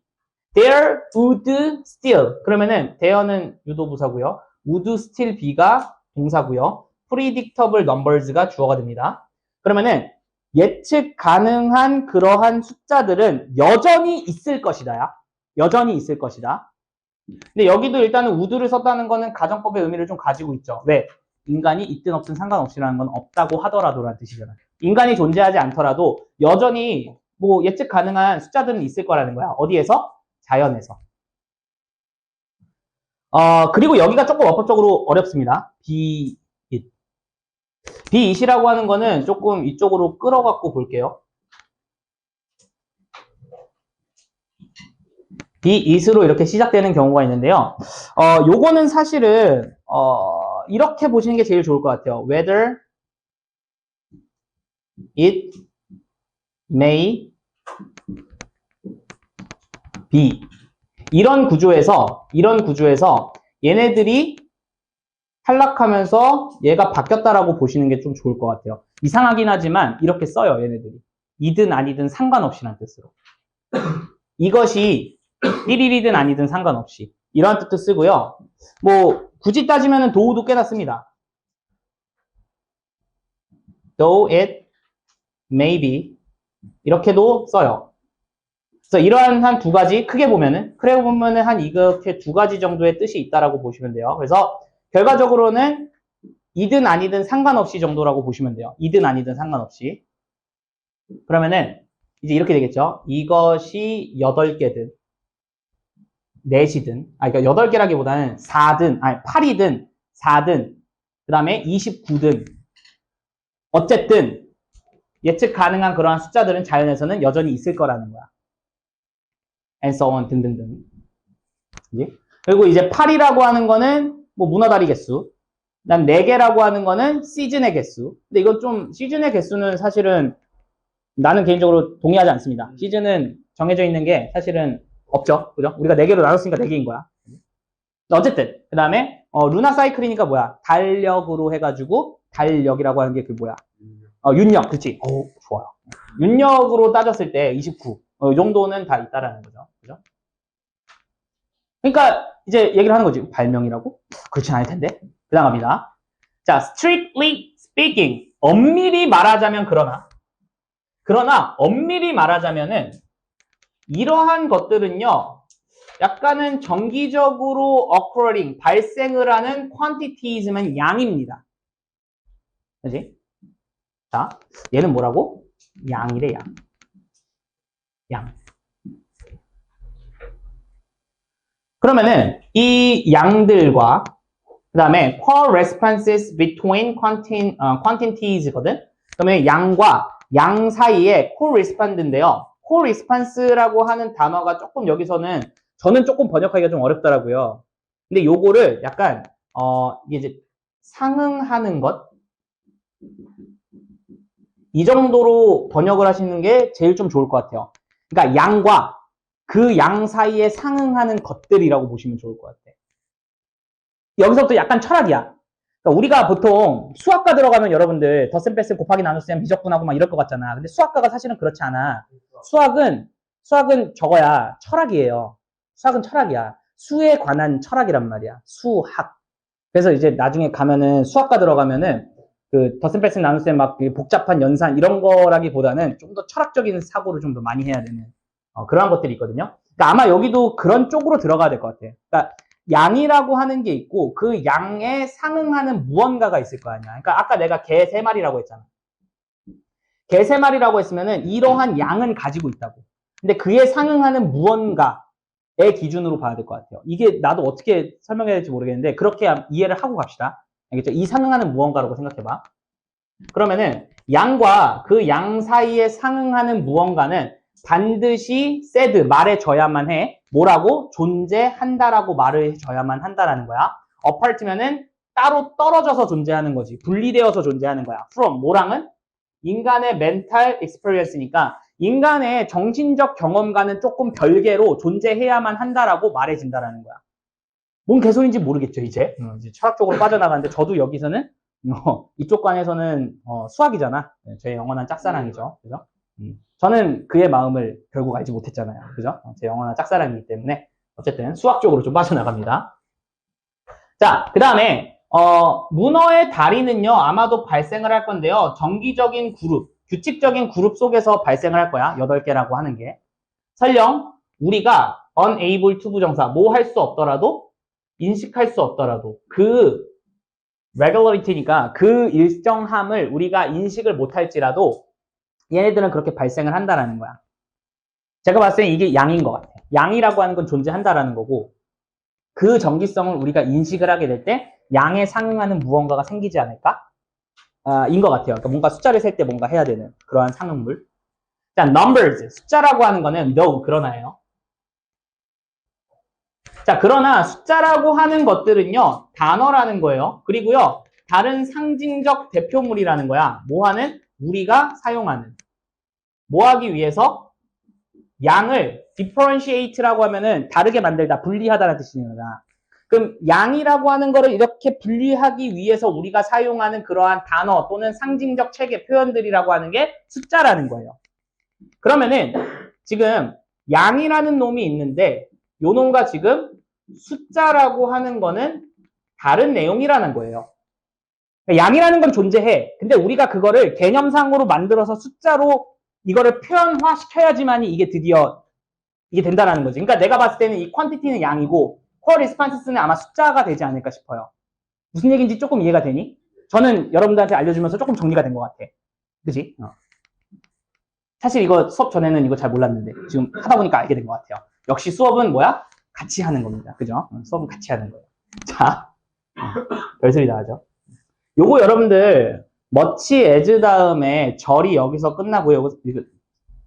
there would still 그러면은 there는 유도부사고요. would still be가 동사고요. predictable numbers가 주어가 됩니다. 그러면은 예측 가능한 그러한 숫자들은 여전히 있을 것이다야. 여전히 있을 것이다. 근데 여기도 일단은 would를 썼다는 거는 가정법의 의미를 좀 가지고 있죠. 왜? 인간이 있든 없든 상관없이라는 건 없다고 하더라도라는 뜻이잖아요. 인간이 존재하지 않더라도 여전히 뭐 예측 가능한 숫자들은 있을 거라는 거야. 어디에서? 자연에서. 그리고 여기가 조금 어법적으로 어렵습니다. be it이라고 하는 거는 조금 이쪽으로 끌어갖고 볼게요. be it으로 이렇게 시작되는 경우가 있는데요. 요거는 사실은 이렇게 보시는 게 제일 좋을 것 같아요. whether it may be 이런 구조에서 얘네들이 탈락하면서 얘가 바뀌었다라고 보시는 게 좀 좋을 것 같아요. 이상하긴 하지만 이렇게 써요, 얘네들이. 이든 아니든 상관없이란 뜻으로. 이것이 1일이든 아니든 상관없이. 이러한 뜻도 쓰고요. 뭐 굳이 따지면 도우도 꽤나 씁니다. though it may be 이렇게도 써요. 그래서 이러한 한 두 가지 크게 보면은 한 이렇게 두 가지 정도의 뜻이 있다라고 보시면 돼요. 그래서 결과적으로는 이든 아니든 상관없이 정도라고 보시면 돼요. 이든 아니든 상관없이. 그러면은 이제 이렇게 되겠죠. 이것이 8개든 4시든 그러니까 8개라기보다는 8이든 4든 그 다음에 29든 어쨌든 예측 가능한 그러한 숫자들은 자연에서는 여전히 있을 거라는 거야. and so on 등등등. 그리고 이제 8이라고 하는 거는 뭐 문어다리 개수. 그다음 4개라고 하는 거는 시즌의 개수. 근데 이건 좀 시즌의 개수는 사실은 나는 개인적으로 동의하지 않습니다. 시즌은 정해져 있는 게 사실은 없죠. 그죠? 우리가 4개로 나눴으니까 4개인 거야. 어쨌든 그 다음에 루나 사이클이니까 뭐야? 달력으로 해가지고 달력이라고 하는 게 그 뭐야? 윤력. 그렇지. 좋아요. 윤력으로 따졌을 때 29. 이 정도는 다 있다라는 거죠. 그죠? 그러니까 이제 얘기를 하는 거지. 발명이라고? 그렇지 않을 텐데. 그 다음 갑니다. 자, strictly speaking. 엄밀히 말하자면 그러나 엄밀히 말하자면은 이러한 것들은요. 약간은 정기적으로 occurring, 발생을 하는 quantities면 양입니다. 그지? 자, 얘는 뭐라고? 양이래, 양. 그러면은 이 양들과 그 다음에 correspondences between quantities거든. 그러면 양과 양 사이에 correspond인데요. correspondence라고 하는 단어가 조금 여기서는 저는 조금 번역하기가 좀 어렵더라고요. 근데 요거를 약간 이게 이제 상응하는 것 이 정도로 번역을 하시는 게 제일 좀 좋을 것 같아요. 그러니까 양과 그 양 사이에 상응하는 것들이라고 보시면 좋을 것 같아요. 여기서부터 약간 철학이야. 그러니까 우리가 보통 수학과 들어가면 여러분들 덧셈 뺄셈 곱하기 나눗셈 미적분하고 막 이럴 것 같잖아. 근데 수학과가 사실은 그렇지 않아. 수학은 저거야. 철학이에요. 수학은 철학이야. 수에 관한 철학이란 말이야. 수학. 그래서 이제 나중에 가면은 수학과 들어가면은 그 덧셈 뺄셈 나눗셈 막 복잡한 연산 이런 거라기보다는 좀 더 철학적인 사고를 좀 더 많이 해야 되는 그러한 것들이 있거든요. 그러니까 아마 여기도 그런 쪽으로 들어가야 될 것 같아. 그러니까 양이라고 하는 게 있고 그 양에 상응하는 무언가가 있을 거 아니야. 그러니까 아까 내가 개 3마리라고 했잖아. 개 3마리라고 했으면은 이러한 양은 가지고 있다고. 근데 그에 상응하는 무언가의 기준으로 봐야 될 것 같아요. 이게 나도 어떻게 설명해야 될지 모르겠는데 그렇게 이해를 하고 갑시다. 알겠죠? 이 상응하는 무언가라고 생각해봐. 그러면은 양과 그 양 사이에 상응하는 무언가는 반드시 said, 말해줘야만 해. 뭐라고? 존재한다라고 말을 해줘야만 한다라는 거야. apart면은 따로 떨어져서 존재하는 거지. 분리되어서 존재하는 거야. from, 뭐랑은? 인간의 mental experience니까 인간의 정신적 경험과는 조금 별개로 존재해야만 한다라고 말해진다라는 거야. 뭔 개소리인지 모르겠죠, 이제. 이제 철학적으로 빠져나가는데 저도 여기서는 이쪽 관에서는 수학이잖아. 제 영원한 짝사랑이죠. 그죠? 저는 그의 마음을 결국 알지 못했잖아요. 그죠? 제 영원한 짝사랑이기 때문에 어쨌든 수학 쪽으로 좀 빠져나갑니다. 자, 그 다음에 문어의 다리는요 아마도 발생을 할 건데요. 정기적인 그룹, 규칙적인 그룹 속에서 발생을 할 거야. 8개라고 하는 게. 설령 우리가 unable to 부정사 뭐 할 수 없더라도 인식할 수 없더라도 그 regularity니까 그 일정함을 우리가 인식을 못할지라도 얘네들은 그렇게 발생을 한다라는 거야. 제가 봤을 때 이게 양인 것 같아. 양이라고 하는 건 존재한다라는 거고 그 정기성을 우리가 인식을 하게 될 때 양에 상응하는 무언가가 생기지 않을까? 인 것 같아요. 그러니까 뭔가 숫자를 셀 때 뭔가 해야 되는 그러한 상응물. 자, numbers. 숫자라고 하는 거는 no, 그러나예요. 자, 그러나 숫자라고 하는 것들은요, 단어라는 거예요. 그리고요, 다른 상징적 대표물이라는 거야. 뭐 하는? 우리가 사용하는. 뭐 하기 위해서? 양을 differentiate라고 하면은 다르게 만들다, 분리하다라는 뜻이잖아. 그럼 양이라고 하는 거를 이렇게 분리하기 위해서 우리가 사용하는 그러한 단어 또는 상징적 체계 표현들이라고 하는 게 숫자라는 거예요. 그러면은 지금 양이라는 놈이 있는데 요 놈과 지금 숫자라고 하는 거는 다른 내용이라는 거예요. 양이라는 건 존재해. 근데 우리가 그거를 개념상으로 만들어서 숫자로 이거를 표현화시켜야지만이 이게 드디어 이게 된다라는 거지. 그러니까 내가 봤을 때는 이 퀀티티는 양이고 core response는 아마 숫자가 되지 않을까 싶어요. 무슨 얘기인지 조금 이해가 되니? 저는 여러분들한테 알려주면서 조금 정리가 된 것 같아. 그지? 사실 이거 수업 전에는 이거 잘 몰랐는데 지금 하다 보니까 알게 된 것 같아요. 역시 수업은 뭐야? 같이 하는 겁니다. 그죠? 수업은 같이 하는 거예요. 자, 별소리 다 하죠. 요거 여러분들 much as 다음에 절이 여기서 끝나고요.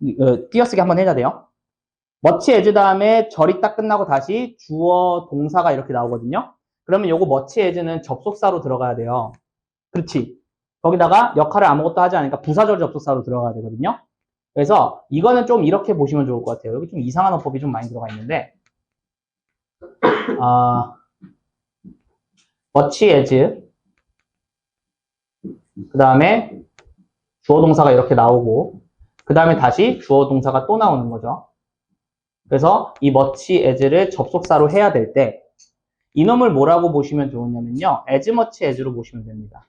이거 띄어쓰기 한번 해야 돼요. much as 다음에 절이 딱 끝나고 다시 주어 동사가 이렇게 나오거든요. 그러면 요거 much as는 접속사로 들어가야 돼요. 그렇지. 거기다가 역할을 아무것도 하지 않으니까 부사절 접속사로 들어가야 되거든요. 그래서 이거는 좀 이렇게 보시면 좋을 것 같아요. 여기 좀 이상한 어법이 좀 많이 들어가 있는데 much as 그 다음에 주어 동사가 이렇게 나오고 그 다음에 다시 주어 동사가 또 나오는 거죠. 그래서 이 much as를 접속사로 해야 될 때 이놈을 뭐라고 보시면 좋으냐면요. as much as로 보시면 됩니다.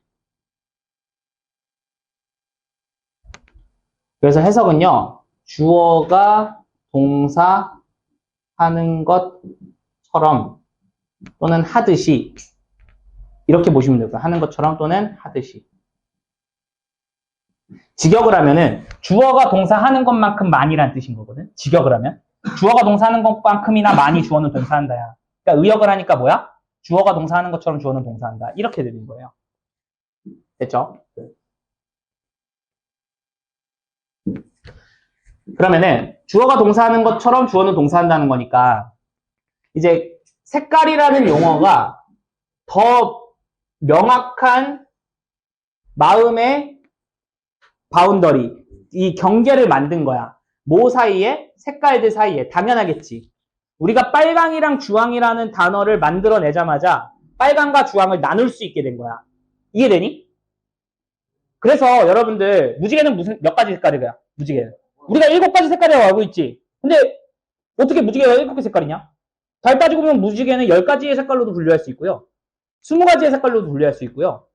그래서 해석은요. 주어가 동사 하는 것처럼 또는 하듯이 이렇게 보시면 되고요. 하는 것처럼 또는 하듯이. 직역을 하면은 주어가 동사 하는 것만큼 많이란 뜻인 거거든. 직역을 하면. 주어가 동사 하는 것만큼이나 많이 주어는 동사한다야. 그러니까 의역을 하니까 뭐야? 주어가 동사 하는 것처럼 주어는 동사한다. 이렇게 되는 거예요. 됐죠? 그러면은 주어가 동사하는 것처럼 주어는 동사한다는 거니까 이제 색깔이라는 용어가 더 명확한 마음의 바운더리, 이 경계를 만든 거야. 뭐 사이에? 색깔들 사이에. 당연하겠지. 우리가 빨강이랑 주황이라는 단어를 만들어내자마자 빨강과 주황을 나눌 수 있게 된 거야. 이해되니? 그래서 여러분들 무지개는 몇 가지 색깔이야? 무지개는. 우리가 7가지 색깔이라고 알고 있지. 근데 어떻게 무지개가 7개 색깔이냐? 잘 따지고 보면 무지개는 10가지의 색깔로도 분류할 수 있고요. 20가지의 색깔로도 분류할 수 있고요.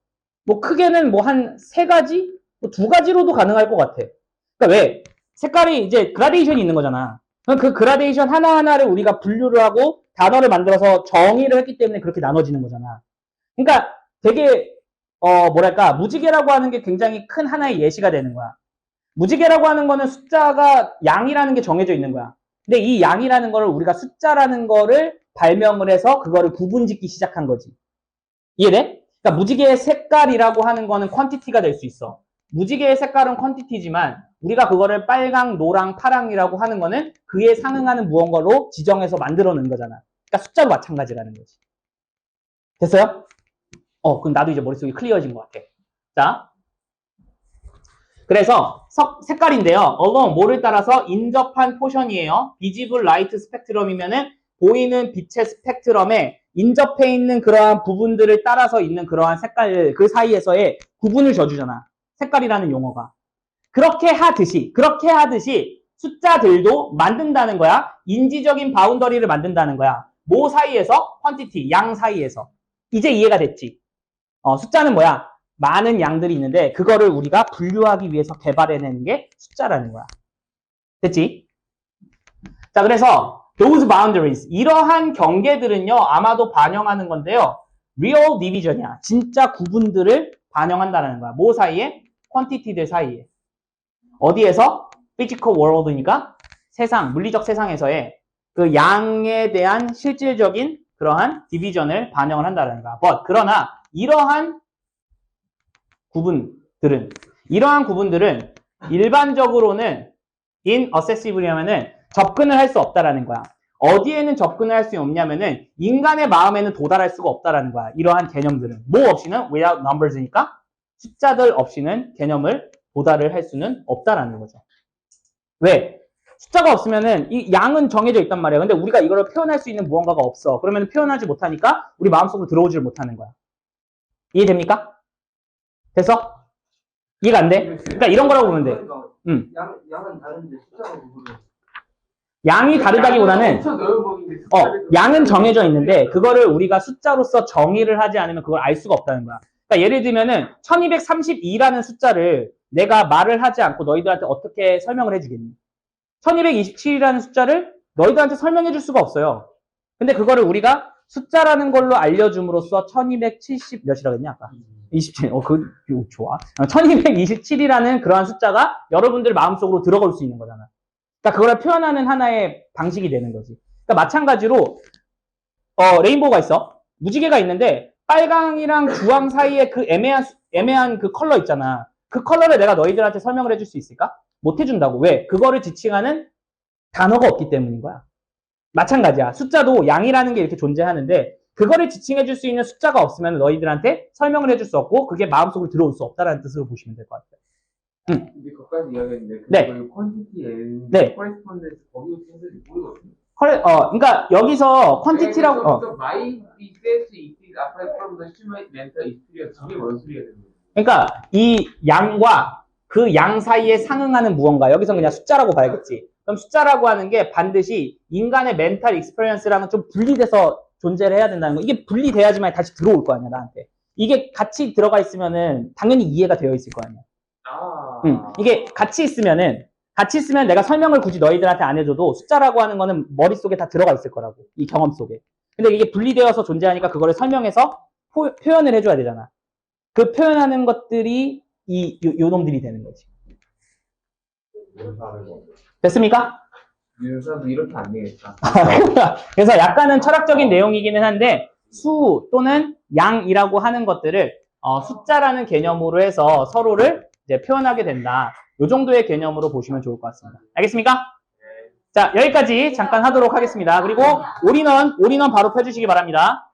뭐 크게는 뭐 한 3가지? 뭐 2가지로도 가능할 것 같아. 그러니까 왜? 색깔이 이제 그라데이션이 있는 거잖아. 그럼 그 그라데이션 하나하나를 우리가 분류를 하고 단어를 만들어서 정의를 했기 때문에 그렇게 나눠지는 거잖아. 그러니까 되게 뭐랄까 무지개라고 하는 게 굉장히 큰 하나의 예시가 되는 거야. 무지개라고 하는 거는 숫자가 양이라는 게 정해져 있는 거야. 근데 이 양이라는 거를 우리가 숫자라는 거를 발명을 해서 그거를 구분 짓기 시작한 거지. 이해돼? 그러니까 무지개의 색깔이라고 하는 거는 퀀티티가 될 수 있어. 무지개의 색깔은 퀀티티지만 우리가 그거를 빨강, 노랑, 파랑이라고 하는 거는 그에 상응하는 무언가로 지정해서 만들어낸 거잖아. 그러니까 숫자로 마찬가지라는 거지. 됐어요? 그럼 나도 이제 머릿속이 클리어진 것 같아. 자, 그래서 색깔인데요. along 뭐를 따라서 인접한 포션이에요. visible light 스펙트럼이면은 보이는 빛의 스펙트럼에 인접해 있는 그러한 부분들을 따라서 있는 그러한 색깔 그 사이에서의 구분을 줘주잖아. 색깔이라는 용어가. 그렇게 하듯이 숫자들도 만든다는 거야. 인지적인 바운더리를 만든다는 거야. 뭐 사이에서? 퀀티티, 양 사이에서. 이제 이해가 됐지? 숫자는 뭐야? 많은 양들이 있는데 그거를 우리가 분류하기 위해서 개발해내는 게 숫자라는 거야. 됐지? 자, 그래서 those boundaries, 이러한 경계들은요, 아마도 반영하는 건데요. real division이야. 진짜 구분들을 반영한다는 거야. 뭐 사이에? 퀀티티들 사이에. 어디에서? physical world니까 세상, 물리적 세상에서의 그 양에 대한 실질적인 그러한 디비전을 반영을 한다는 거야. 그러나 이러한 구분들은 일반적으로는 inaccessible이 하면은 접근을 할 수 없다라는 거야. 어디에는 접근을 할 수 없냐면은 인간의 마음에는 도달할 수가 없다라는 거야. 이러한 개념들은 뭐 없이는 without numbers니까 숫자들 없이는 개념을 도달을 할 수는 없다라는 거죠. 왜? 숫자가 없으면은 이 양은 정해져 있단 말이야. 근데 우리가 이거를 표현할 수 있는 무언가가 없어. 그러면 표현하지 못하니까 우리 마음속으로 들어오지를 못하는 거야. 이해됩니까? 됐어? 이해가 안 돼? 그러니까 이런 거라고 보면 돼. 양은 다른데 숫자가 구분을. 양이 다르다기보다는 엄청 넓은 범위인데 양은 정해져 있는데 그거를 우리가 숫자로서 정의를 하지 않으면 그걸 알 수가 없다는 거야. 그러니까 예를 들면은 1232라는 숫자를 내가 말을 하지 않고 너희들한테 어떻게 설명을 해주겠니? 1227이라는 숫자를 너희들한테 설명해 줄 수가 없어요. 근데 그거를 우리가 숫자라는 걸로 알려줌으로써 1270 몇이라고 했냐 아까? 27. 좋아. 1227이라는 그러한 숫자가 여러분들 마음속으로 들어갈 수 있는 거잖아. 그러니까 그걸 표현하는 하나의 방식이 되는 거지. 그러니까 마찬가지로 레인보우가 있어. 무지개가 있는데 빨강이랑 주황 사이에 그 애매한 그 컬러 있잖아. 그 컬러를 내가 너희들한테 설명을 해줄 수 있을까? 못 해준다고. 왜? 그거를 지칭하는 단어가 없기 때문인 거야. 마찬가지야. 숫자도 양이라는 게 이렇게 존재하는데 그거를 지칭해줄 수 있는 숫자가 없으면 너희들한테 설명을 해줄 수 없고 그게 마음속으로 들어올 수 없다라는 뜻으로 보시면 될 것 같아요. 이제 거기까지 이야기했는데 네. 퀀티티에 네. 코레스폰던스 거기 뜻을 모르거든요. 그러니까 여기서 퀀티티라고 My business is apart from the human mental experience. 이게 뭔 소리가 되는 거예요? 그러니까 이 양과 그 양 사이에 상응하는 무언가 여기서 그냥 숫자라고 봐야겠지. 그럼 숫자라고 하는 게 반드시 인간의 멘탈 익스피리언스랑은 좀 분리돼서 존재를 해야 된다는 거. 이게 분리돼야지만 다시 들어올 거 아니야 나한테. 이게 같이 들어가 있으면은 당연히 이해가 되어 있을 거 아니야. 이게 같이 있으면 내가 설명을 굳이 너희들한테 안 해줘도 숫자라고 하는 거는 머릿속에 다 들어가 있을 거라고. 이 경험 속에. 근데 이게 분리되어서 존재하니까 그거를 설명해서 표현을 해줘야 되잖아. 그 표현하는 것들이 요 놈들이 되는 거지. 됐습니까? 윤서도 이렇게 안 되겠다. 그래서 약간은 철학적인 내용이기는 한데 수 또는 양이라고 하는 것들을 숫자라는 개념으로 해서 서로를 이제 표현하게 된다. 이 정도의 개념으로 보시면 좋을 것 같습니다. 알겠습니까? 자, 여기까지 잠깐 하도록 하겠습니다. 그리고 올인원 바로 펴주시기 바랍니다.